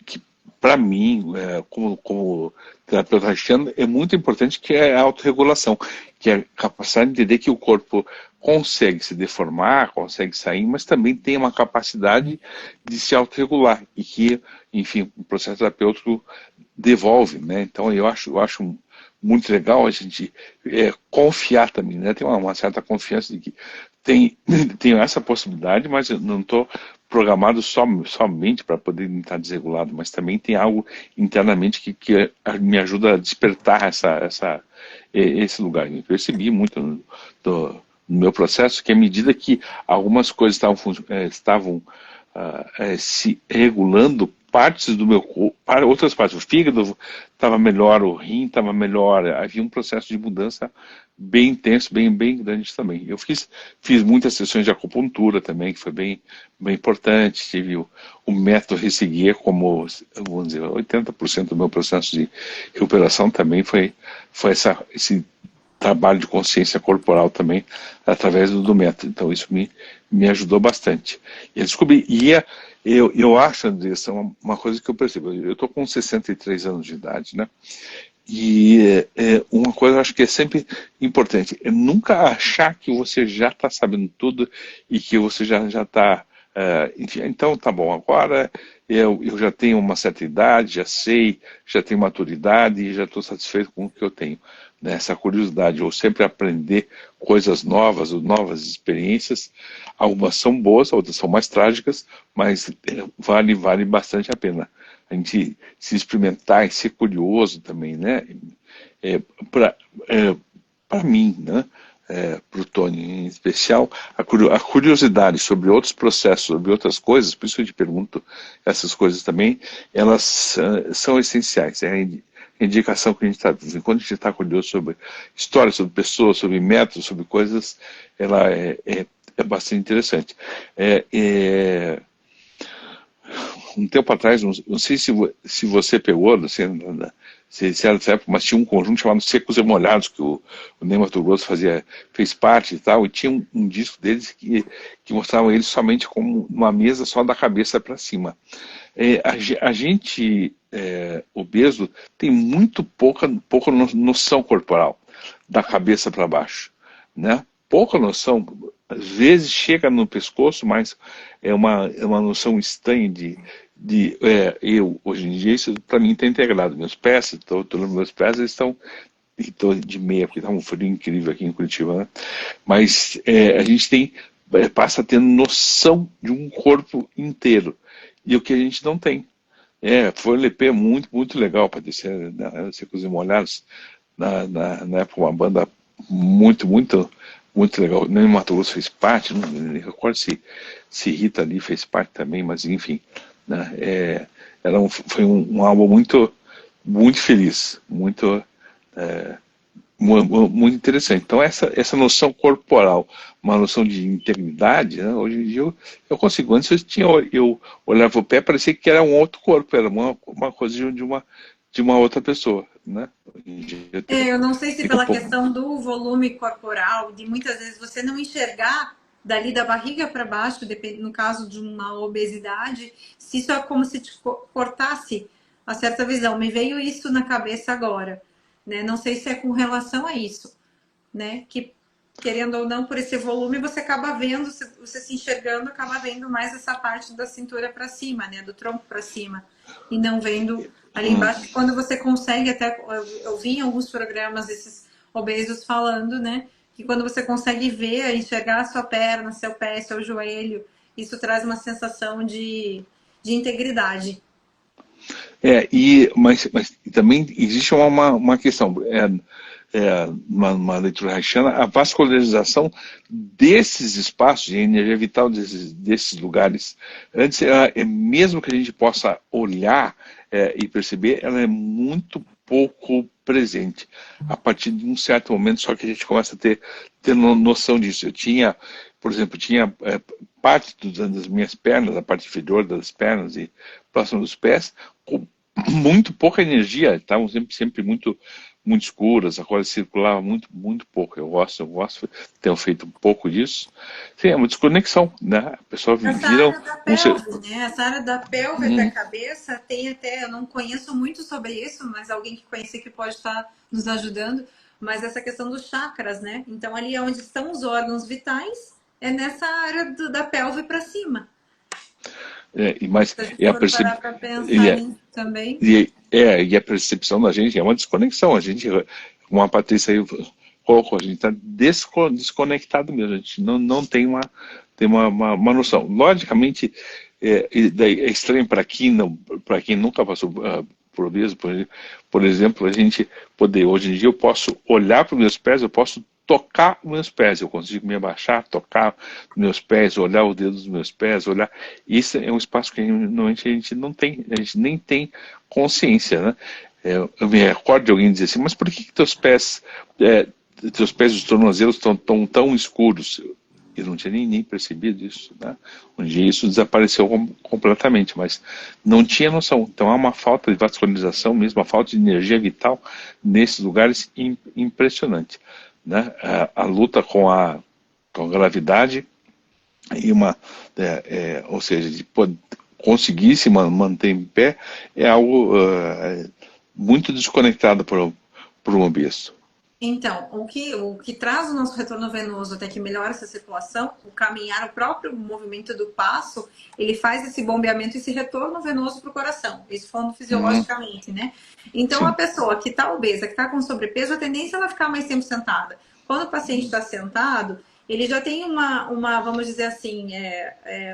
que, para mim, como terapeuta haitiano, é muito importante, que é a autorregulação, que é a capacidade de entender que o corpo consegue se deformar, consegue sair, mas também tem uma capacidade de se autorregular e que, enfim, o processo terapêutico devolve, né? Então eu acho muito legal a gente confiar também, né? Tem uma certa confiança de que tenho essa possibilidade, mas eu não estou programado somente para poder estar desregulado, mas também tem algo internamente que me ajuda a despertar esse lugar. Eu percebi muito no meu processo que à medida que algumas coisas estavam se regulando, partes do meu corpo, outras partes, o fígado estava melhor, o rim estava melhor, havia um processo de mudança bem intenso, bem grande também. Eu fiz muitas sessões de acupuntura também, que foi bem importante. Tive o método Resseguier como, vamos dizer, 80% do meu processo de recuperação também foi esse trabalho de consciência corporal também, através do método. Então isso me ajudou bastante. Eu descobri, eu acho, Andressa, uma coisa que eu percebo, eu estou com 63 anos de idade, né? E uma coisa eu acho que é sempre importante, é nunca achar que você já está sabendo tudo e que você já está, enfim, então tá bom, agora eu já tenho uma certa idade, já sei, já tenho maturidade e já estou satisfeito com o que eu tenho. Né? Essa curiosidade, ou sempre aprender coisas novas, ou novas experiências, algumas são boas, outras são mais trágicas, mas vale bastante a pena a gente se experimentar e ser curioso também, né? É, para mim, né? Para o Tony em especial, a curiosidade sobre outros processos, sobre outras coisas, por isso eu te pergunto essas coisas também, elas são essenciais. É a indicação que a gente está dizendo. Quando a gente está curioso sobre história, sobre pessoas, sobre métodos, sobre coisas, ela é bastante interessante. Um tempo atrás, não sei se você pegou, não sei, se era dessa época, mas tinha um conjunto chamado Secos e Molhados, que o Ney Matogrosso fez parte e tal, e tinha um disco deles que mostrava eles somente como uma mesa só da cabeça para cima. A gente, obeso, tem muito pouca noção corporal, da cabeça para baixo, né? Pouca noção, às vezes chega no pescoço, mas é uma noção estranha eu, hoje em dia, isso para mim está integrado. Meus pés, todos os meus pés eles estão de meia, porque está um frio incrível aqui em Curitiba, né? Mas a gente passa a ter noção de um corpo inteiro, e o que a gente não tem. Foi um LP muito legal para descer, né, Secos e Molhados, na época uma banda muito legal. Nem Mato Grosso fez parte, não me recordo se Rita ali fez parte também, mas enfim, né, foi um álbum muito feliz, muito interessante. Então essa noção corporal, uma noção de integridade, né, hoje em dia eu consigo. Antes eu olhava o pé, parecia que era um outro corpo, era uma coisa de uma outra pessoa, né? Hoje em dia Eu não sei se fica um pela pouco. questão do volume corporal, de muitas vezes você não enxergar dali da barriga para baixo, no caso de uma obesidade, se isso é como se te cortasse a certa visão. Me veio isso na cabeça agora, né? Não sei se é com relação a isso, né? Que querendo ou não, por esse volume, você acaba vendo, você se enxergando, acaba vendo mais essa parte da cintura para cima, né? Do tronco para cima, e não vendo ali embaixo. Quando você consegue, até eu vi em alguns programas esses obesos falando, né? Que quando você consegue ver, enxergar a sua perna, seu pé, seu joelho, isso traz uma sensação de integridade. Mas também existe uma questão, uma leitura haitiana, a vascularização desses espaços de energia vital desses lugares. Antes, mesmo que a gente possa olhar e perceber, ela é muito pouco presente. A partir de um certo momento, só que a gente começa a ter noção disso. Por exemplo, tinha parte das minhas pernas, a parte inferior das pernas e próximo dos pés, com muito pouca energia, estavam sempre muito escuras, a coisa circulava muito pouco. Eu gosto, tenho feito um pouco disso. Sim, é uma desconexão, né? A pessoa Essa viram área da pelve, né? Essa área da pelve para a cabeça tem até, eu não conheço muito sobre isso, mas alguém que conhece que pode estar nos ajudando, mas essa questão dos chakras, né? Então ali é onde estão os órgãos vitais, é nessa área da pelve para cima. Mas Se a gente for parar para pensar nisso também. e a percepção da gente é uma desconexão. A gente, como a Patrícia aí colocou, a gente está desconectado mesmo. A gente não tem uma noção. Logicamente, é estranho para quem nunca passou por isso. Por exemplo, a gente hoje em dia eu posso olhar para os meus pés, eu posso tocar os meus pés, eu consigo me abaixar, tocar meus pés, olhar os dedos dos meus pés, olhar. Isso é um espaço que normalmente a gente não tem, a gente nem tem consciência, né? Eu me recordo de alguém dizer assim, mas por que teus pés e os tornozelos estão tão escuros? Eu não tinha nem percebido isso, né? Um dia isso desapareceu completamente, mas não tinha noção. Então há uma falta de vascularização mesmo, uma falta de energia vital nesses lugares impressionante, né? A luta com a gravidade e ou seja, de conseguir se manter em pé é algo muito desconectada por um berço. Então, o que traz o nosso retorno venoso até que melhora essa circulação, o caminhar, o próprio movimento do passo, ele faz esse bombeamento, esse retorno venoso para o coração, isso falando fisiologicamente, né? Então, a Sim. pessoa que está obesa, que está com sobrepeso, a tendência é ela ficar mais tempo sentada. Quando o paciente está sentado, ele já tem vamos dizer assim,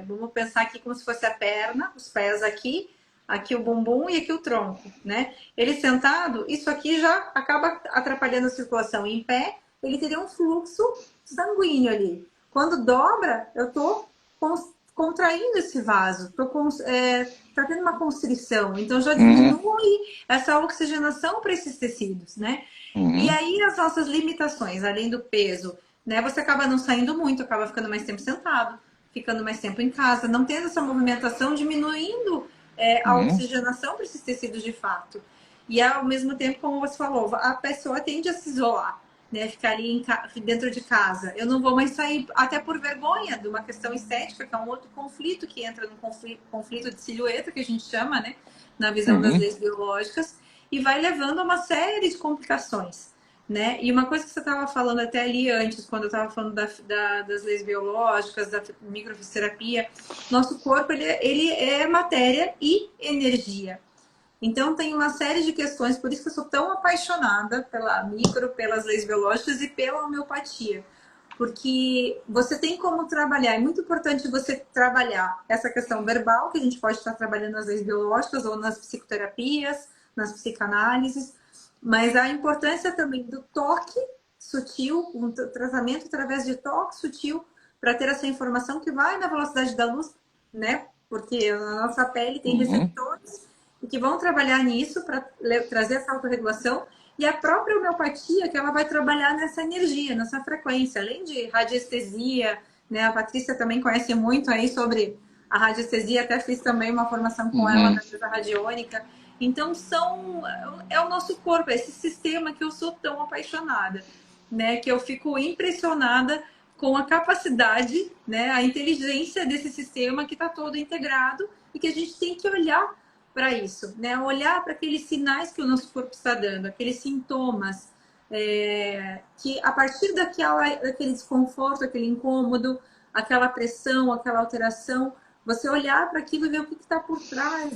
vamos pensar aqui como se fosse a perna, os pés aqui o bumbum e aqui o tronco, né? Ele sentado, isso aqui já acaba atrapalhando a circulação. Em pé, ele teria um fluxo sanguíneo ali. Quando dobra, eu tô contraindo esse vaso, tá tendo uma constrição, então já Uhum. diminui essa oxigenação para esses tecidos, né? E Uhum. aí as nossas limitações, além do peso, né? Você acaba não saindo muito, acaba ficando mais tempo sentado, ficando mais tempo em casa, não tendo essa movimentação, diminuindo a Uhum. oxigenação para esses tecidos de fato. E ao mesmo tempo, como você falou, a pessoa tende a se isolar, né? Ficar ali dentro de casa. Eu não vou mais sair, até por vergonha de uma questão estética, que é um outro conflito que entra no conflito de silhueta, que a gente chama, né? Na visão das Uhum. leis biológicas, e vai levando a uma série de complicações. Né? E uma coisa que você estava falando até ali antes, quando eu estava falando das leis biológicas, da microfisioterapia, nosso corpo ele é matéria e energia. Então tem uma série de questões, por isso que eu sou tão apaixonada pelas leis biológicas e pela homeopatia. Porque você tem como trabalhar, é muito importante você trabalhar essa questão verbal, que a gente pode estar trabalhando nas leis biológicas ou nas psicoterapias, nas psicanálises, mas a importância também do toque sutil, um tratamento através de toque sutil, para ter essa informação que vai na velocidade da luz, né? Porque a nossa pele tem Uhum. receptores e que vão trabalhar nisso para trazer essa autorregulação. E a própria homeopatia, que ela vai trabalhar nessa energia, nessa frequência, além de radiestesia, né? A Patrícia também conhece muito aí sobre a radiestesia, até fiz também uma formação com ela Uhum. da mesa radiônica. Então é o nosso corpo, é esse sistema que eu sou tão apaixonada, né? Que eu fico impressionada com a capacidade, né, a inteligência desse sistema que está todo integrado e que a gente tem que olhar para isso, né? Olhar para aqueles sinais que o nosso corpo está dando, aqueles sintomas, que a partir daquele desconforto, aquele incômodo, aquela pressão, aquela alteração, você olhar para aquilo e ver o que está por trás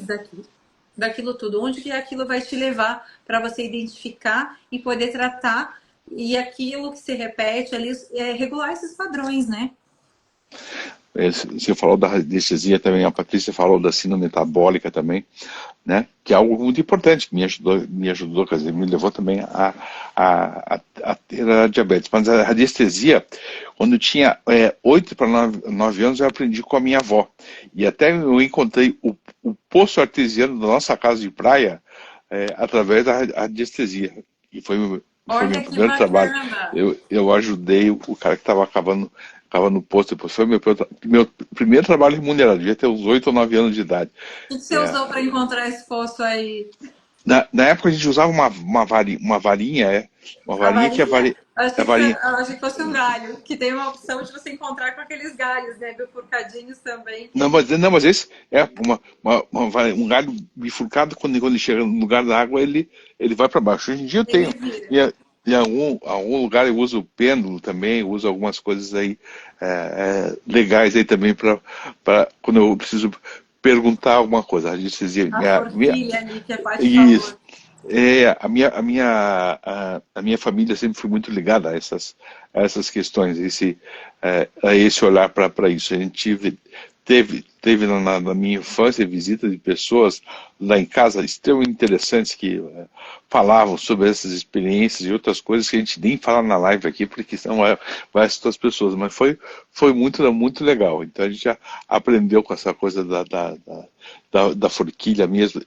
daquilo tudo, onde que aquilo vai te levar para você identificar e poder tratar e aquilo que se repete ali regular esses padrões, né? Você falou da radiestesia também, a Patrícia falou da síndrome metabólica também, né? Que é algo muito importante, que me ajudou, quer dizer, me levou também a ter a diabetes. Mas a radiestesia, quando eu tinha 8 para 9 anos, eu aprendi com a minha avó. E até eu encontrei o poço artesiano da nossa casa de praia através da radiestesia. E foi meu Olha que primeiro trabalho. bacana! Eu ajudei o cara que estava acabando no posto, depois foi meu primeiro trabalho remunerado, devia ter uns 8 ou 9 anos de idade. O que você É, usou para encontrar esse poço aí? na época a gente usava uma varinha, uma A varinha que varinha? é a varinha. Eu achei que fosse um galho, que tem uma opção de você encontrar com aqueles galhos, né? Bifurcadinhos também. Não, mas esse é um galho bifurcado, quando ele chega no lugar da água, ele vai para baixo. Hoje em dia eu Ele tenho, vira. e em algum lugar eu uso pêndulo também, eu uso algumas coisas aí legais aí também para quando eu preciso perguntar alguma coisa. A gente dizia, A forquilha ali que a Paty falou. isso. A minha família sempre foi muito ligada a essas questões, a esse olhar para isso. A gente teve na minha infância visita de pessoas lá em casa extremamente interessantes que falavam sobre essas experiências e outras coisas que a gente nem fala na live aqui, porque são várias outras pessoas, mas foi muito, muito legal. Então a gente já aprendeu com essa coisa da forquilha mesmo.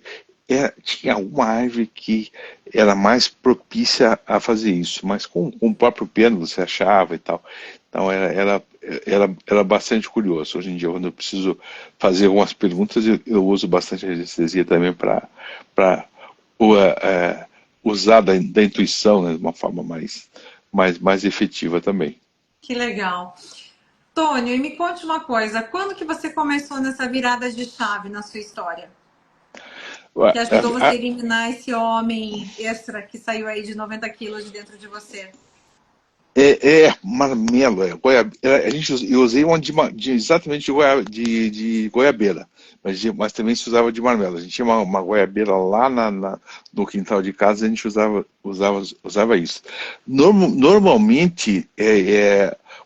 Tinha uma árvore que era mais propícia a fazer isso, mas com o próprio piano você achava e tal. Então era bastante curioso. Hoje em dia, quando eu preciso fazer algumas perguntas, eu uso bastante a anestesia também para usar da intuição, né, de uma forma mais efetiva também. Que legal. Tônio, e me conte uma coisa, quando que você começou nessa virada de chave na sua história? que ajudou você a eliminar esse homem extra que saiu aí de 90 quilos de dentro de você? Marmelo, a gente, eu usei uma exatamente de goiabeira, mas também se usava de marmelo. A gente tinha uma goiabeira lá no quintal de casa, a gente usava isso. Normalmente,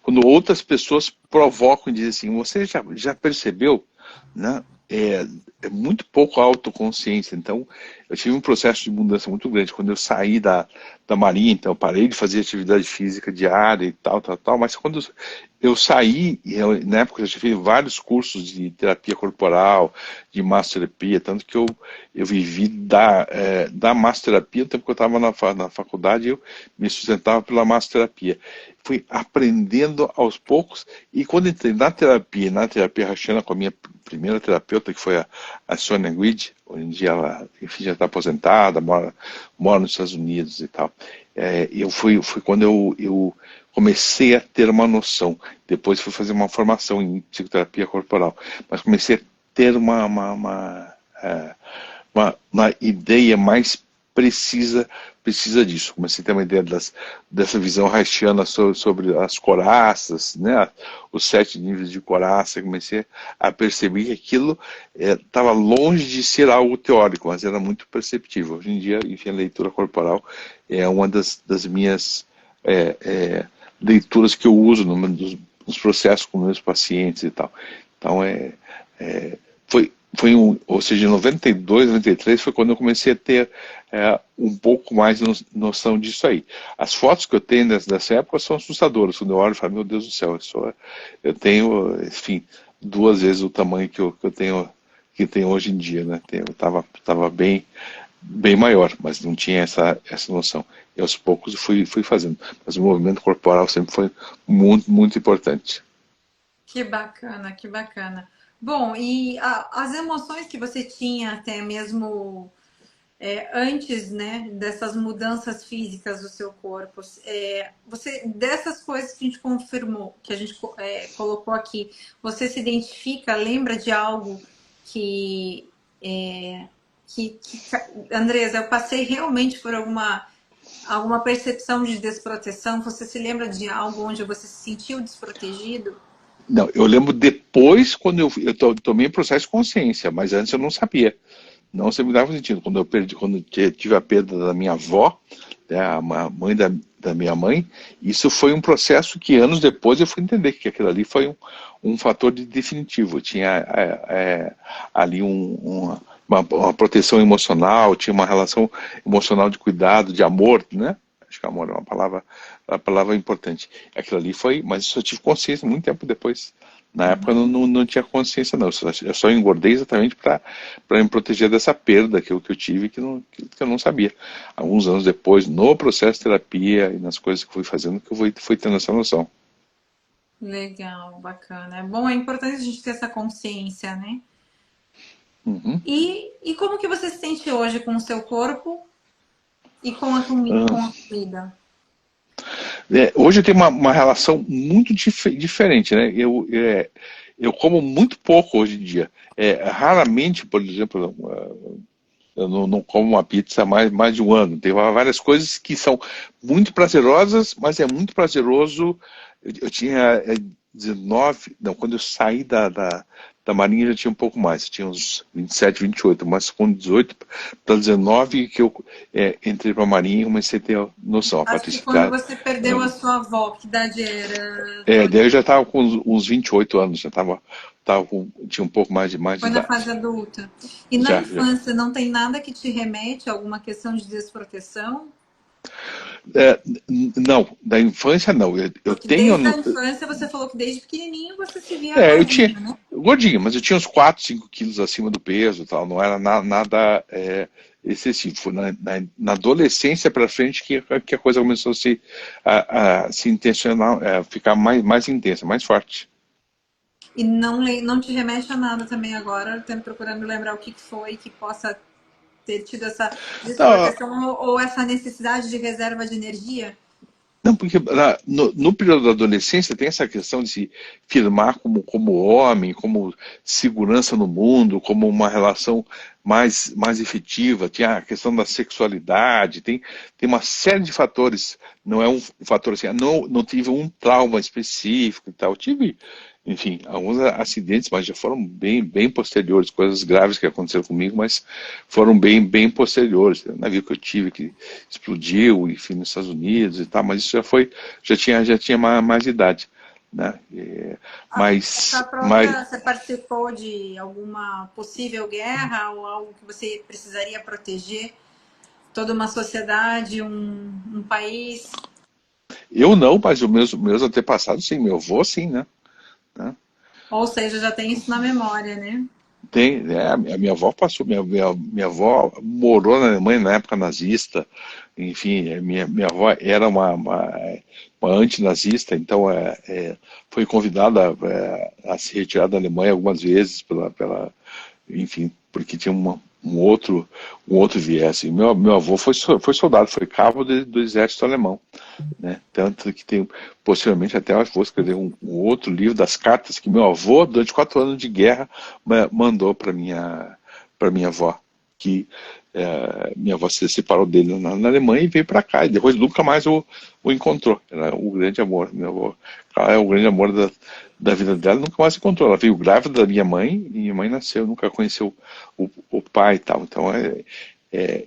quando outras pessoas provocam e dizem assim, você já percebeu, né? É muito pouco autoconsciência. Então, eu tive um processo de mudança muito grande. Quando eu saí da Marinha, então eu parei de fazer atividade física diária e tal, mas quando eu saí, na época eu já fiz vários cursos de terapia corporal, de massoterapia, tanto que eu vivi da massoterapia, no tempo que eu estava na faculdade, eu me sustentava pela massoterapia. Fui aprendendo aos poucos, e quando entrei na terapia Rachana com a minha primeira terapeuta, que foi a Sônia Guide, hoje em dia ela, enfim, já está aposentada, mora nos Estados Unidos e tal. Foi quando eu comecei a ter uma noção. Depois fui fazer uma formação em psicoterapia corporal, mas comecei a ter uma ideia mais precisa disso. Comecei a ter uma ideia dessa visão haitiana sobre as coraças, né? Os 7 níveis de coraça. Comecei a perceber que aquilo estava longe de ser algo teórico, mas era muito perceptível. Hoje em dia, enfim, a leitura corporal é uma das minhas leituras que eu uso nos processos com meus pacientes e tal. Então, ou seja, em 92, 93 foi quando eu comecei a ter um pouco mais noção disso aí. As fotos que eu tenho dessa época são assustadoras. Quando eu olho, eu falo, meu Deus do céu, eu tenho, enfim, 2 vezes o tamanho que tenho hoje em dia, né? Eu estava bem maior, mas não tinha essa noção. E aos poucos fui fazendo. Mas o movimento corporal sempre foi muito, muito importante. Que bacana, que bacana. Bom, e as emoções que você tinha até mesmo antes, né, dessas mudanças físicas do seu corpo, você dessas coisas que a gente confirmou, que a gente colocou aqui, você se identifica, lembra de algo que, é, Andresa, eu passei realmente por alguma percepção de desproteção? Você se lembra de algo onde você se sentiu desprotegido? Não, eu lembro depois, quando eu tomei processo de consciência, mas antes eu não sabia. Não se me dava sentido. Quando eu tive a perda da minha avó, né, a mãe da minha mãe, isso foi um processo que anos depois eu fui entender que aquilo ali foi um fator definitivo. Tinha ali uma proteção emocional, tinha uma relação emocional de cuidado, de amor, né? Acho que amor é uma palavra importante. Aquilo ali foi, mas isso eu tive consciência muito tempo depois. Na época eu não tinha consciência, não. Eu só engordei exatamente para me proteger dessa perda que eu tive que eu não sabia. Alguns anos depois, no processo de terapia e nas coisas que fui fazendo, que eu fui tendo essa noção. Legal, bacana. É bom, é importante a gente ter essa consciência, né? Uhum. E como que você se sente hoje com o seu corpo e com com a comida? Hoje eu tenho uma relação muito diferente, né? Eu como muito pouco hoje em dia. Raramente, por exemplo, eu não como uma pizza há mais de um ano. Tem várias coisas que são muito prazerosas, mas é muito prazeroso. Eu tinha 19, não, quando eu saí da Marinha eu já tinha um pouco mais, eu tinha uns 27, 28, mas com 18 para 19 que eu entrei para a Marinha e comecei a ter noção. A Acho que Patrícia quando você perdeu a sua avó, que idade era? daí eu já estava com uns 28 anos, tinha um pouco mais de Foi na fase idade. adulta. E na Já. infância, não tem nada que te remete a alguma questão de desproteção? É, não, da infância não. Eu Porque tenho. desde a infância você falou que desde pequenininho você se via Eu tinha. gordinho, né? Gordinho, mas eu tinha uns 4, 5 quilos acima do peso e tal. Não era nada excessivo. Foi na adolescência para frente que a coisa começou a se intencionar, ficar mais intensa, mais forte. E não te remete a nada também agora, tendo procurando lembrar o que foi que possa ter tido essa Então, desproteção ou essa necessidade de reserva de energia? Não, porque no período da adolescência tem essa questão de se firmar como homem, como segurança no mundo, como uma relação mais efetiva. Tinha a questão da sexualidade, tem uma série de fatores. Não é um fator assim, não tive um trauma específico e tal. Tive, enfim, alguns acidentes, mas já foram bem posteriores, coisas graves que aconteceram comigo, mas foram bem posteriores. O navio que eu tive que explodiu, enfim, nos Estados Unidos e tal, mas isso já tinha mais idade, né? Essa Mas própria, você participou de alguma possível guerra ou algo que você precisaria proteger toda uma sociedade, um país? eu não, mas os meus antepassados, sim, meu avô, sim, né? Ou seja, já tem isso na memória, né? A minha avó passou, minha avó morou na Alemanha na época nazista, enfim, minha avó era uma antinazista, então foi convidada a se retirar da Alemanha algumas vezes enfim, porque tinha um outro viés. E meu avô foi soldado, foi cabo do exército alemão, né? Tanto que tem, possivelmente até eu vou escrever um outro livro das cartas que meu avô, durante 4 anos de guerra, mandou para minha avó, que minha avó se separou dele na Alemanha e veio para cá, e depois nunca mais o encontrou. Era o grande amor, minha avó. Ela é o grande amor da vida dela, nunca mais encontrou. Ela veio grávida da minha mãe, e minha mãe nasceu, nunca conheceu o pai e tal. Então,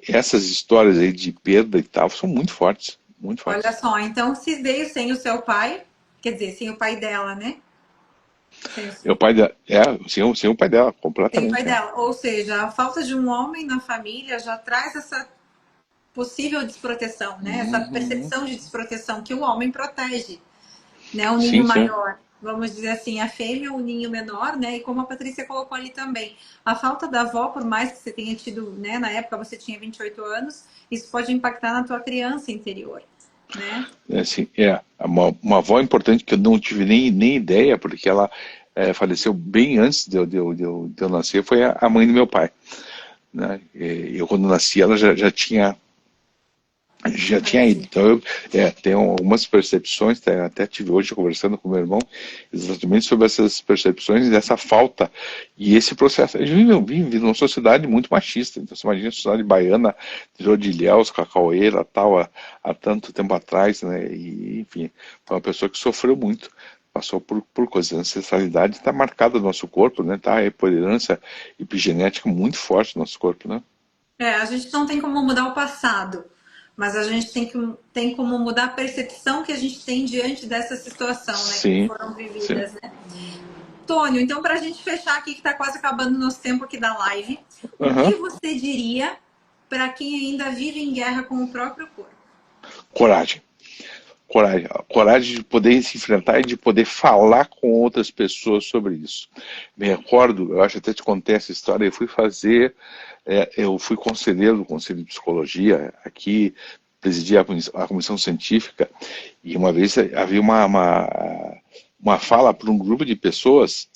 essas histórias aí de perda e tal são muito fortes, muito Olha fortes. só, então se veio sem o seu pai, quer dizer, sem o pai dela, né? Sem É o pai dela, sem o pai dela, sem o pai completamente. dela. Ou seja, a falta de um homem na família já traz essa possível desproteção, né? Essa Uhum. percepção de desproteção que o homem protege, né? O ninho Sim, sim. maior, vamos dizer assim, a fêmea, o ninho menor, né? E como a Patrícia colocou ali também, a falta da avó, por mais que você tenha tido, né? Na época você tinha 28 anos, isso pode impactar na tua criança interior, né? Assim, uma avó importante que eu não tive nem ideia, porque ela faleceu bem antes de eu nascer, foi a mãe do meu pai, né? E eu, quando nasci, ela já tinha ido. Falecido. Então, eu tenho algumas percepções, até tive hoje conversando com meu irmão, exatamente sobre essas percepções e essa falta e esse processo. A gente vive numa sociedade muito machista. Então, você imagina a sociedade baiana, de Ilhéus, Cacaueira, tal, há tanto tempo atrás, né? E, enfim, foi uma pessoa que sofreu muito. Passou por coisas. A ancestralidade está marcada no nosso corpo, né? Tá? A herança epigenética muito forte no nosso corpo, né? A gente não tem como mudar o passado, mas a gente tem como mudar a percepção que a gente tem diante dessa situação, né, que Sim, foram sim. vividas, né? Tônio, então para a gente fechar aqui, que está quase acabando o nosso tempo aqui da live, o Aham. que você diria para quem ainda vive em guerra com o próprio corpo? Coragem. Coragem de poder se enfrentar e de poder falar com outras pessoas sobre isso. Me recordo, eu acho que até te contei essa história, eu fui conselheiro do Conselho de Psicologia aqui, presidi a comissão científica, e uma vez havia uma fala para um grupo de pessoas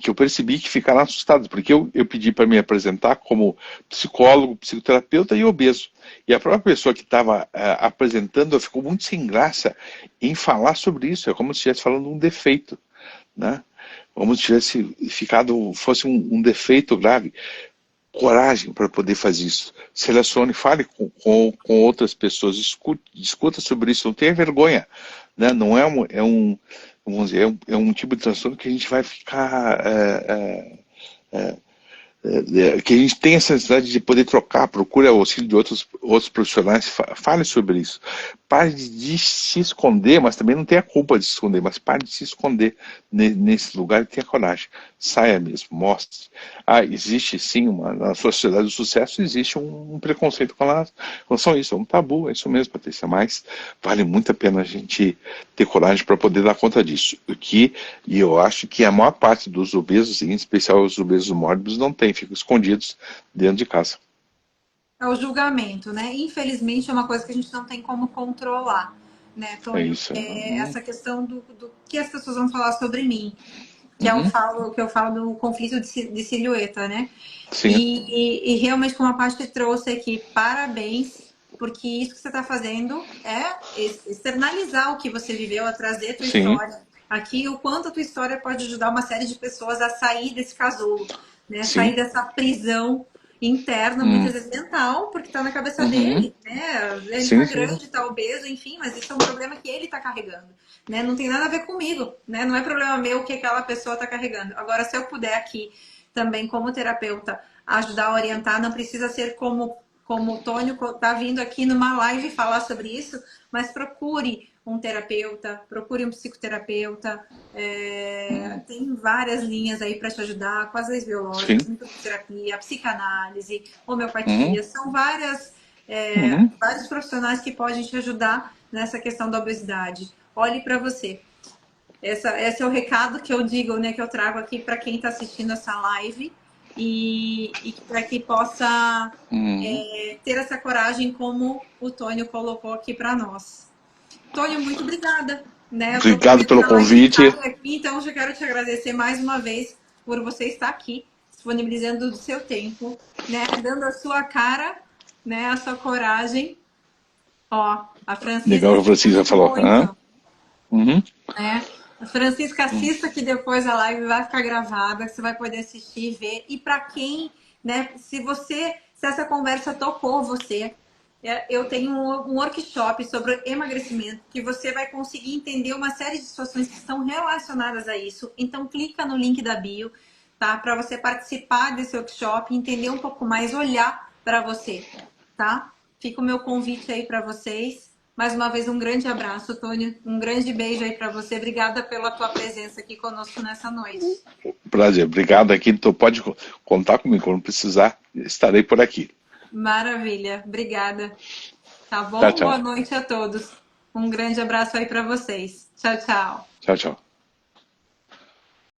que eu percebi que ficaram assustados, porque eu pedi para me apresentar como psicólogo, psicoterapeuta e obeso. E a própria pessoa que estava apresentando ficou muito sem graça em falar sobre isso. É como se estivesse falando um defeito, né? Como se fosse um defeito grave. Coragem para poder fazer isso. Selecione, fale com outras pessoas, discuta sobre isso, não tenha vergonha. Né? Não vamos dizer, é um tipo de transtorno que a gente vai ficar que a gente tem essa necessidade de poder trocar, procure o auxílio de outros profissionais, fale sobre isso. Pare de se esconder, mas também não tenha culpa de se esconder, mas pare de se esconder nesse lugar e tenha coragem. Saia mesmo, mostre. Existe sim, na sociedade do sucesso, existe um preconceito com relação a isso, é um tabu, é isso mesmo, Patrícia, mas vale muito a pena a gente ter coragem para poder dar conta disso. E eu acho que a maior parte dos obesos, em especial os obesos mórbidos, não tem, ficam escondidos dentro de casa. É o julgamento, né? Infelizmente é uma coisa que a gente não tem como controlar, né, É Tônio? isso. Essa questão do que as pessoas vão falar sobre mim, Uhum. que eu falo do conflito de silhueta, né? Sim. E realmente, como a Paty trouxe aqui, parabéns porque isso que você está fazendo é externalizar o que você viveu, a trazer a tua Sim. história. Aqui, o quanto a tua história pode ajudar uma série de pessoas a sair desse casulo, né? Sim. Sair dessa prisão interna, muitas vezes mental, porque está na cabeça dele, né? Ele Sim, está sim. grande, está obeso, enfim, mas isso é um problema que ele está carregando, né? Não tem nada a ver comigo, né? Não é problema meu o que aquela pessoa está carregando. Agora, se eu puder aqui, também como terapeuta, ajudar a orientar, não precisa ser como o Tônio está vindo aqui numa live falar sobre isso, mas procure um terapeuta, procure um psicoterapeuta. Tem várias linhas aí para te ajudar, com as leis biológicas, microterapia, psicanálise, homeopatia, são vários profissionais que podem te ajudar nessa questão da obesidade. Olhe para você. Esse é o recado que eu digo, né, que eu trago aqui para quem está assistindo essa live e para que possa ter essa coragem como o Tônio colocou aqui para nós. Tônio, muito obrigada. Né? Obrigado pelo convite. Aqui, então, eu quero te agradecer mais uma vez por você estar aqui, disponibilizando do seu tempo, né? Dando a sua cara, né? A sua coragem. Ó, a Francisca. Legal, a Francisca falou. Né? A Francisca, assista que depois a live vai ficar gravada, você vai poder assistir e ver. E para quem, né? Se essa conversa tocou você, eu tenho um workshop sobre emagrecimento que você vai conseguir entender uma série de situações que estão relacionadas a isso. Então, clica no link da bio, tá? Para você participar desse workshop, entender um pouco mais, olhar para você, tá? Fica o meu convite aí para vocês. Mais uma vez, um grande abraço, Tônio. Um grande beijo aí para você. Obrigada pela tua presença aqui conosco nessa noite. Prazer. Obrigado aqui. Então, pode contar comigo. Quando precisar, estarei por aqui. Maravilha. Obrigada. Tá bom? Tchau, tchau. Boa noite a todos. Um grande abraço aí para vocês. Tchau, tchau. Tchau, tchau.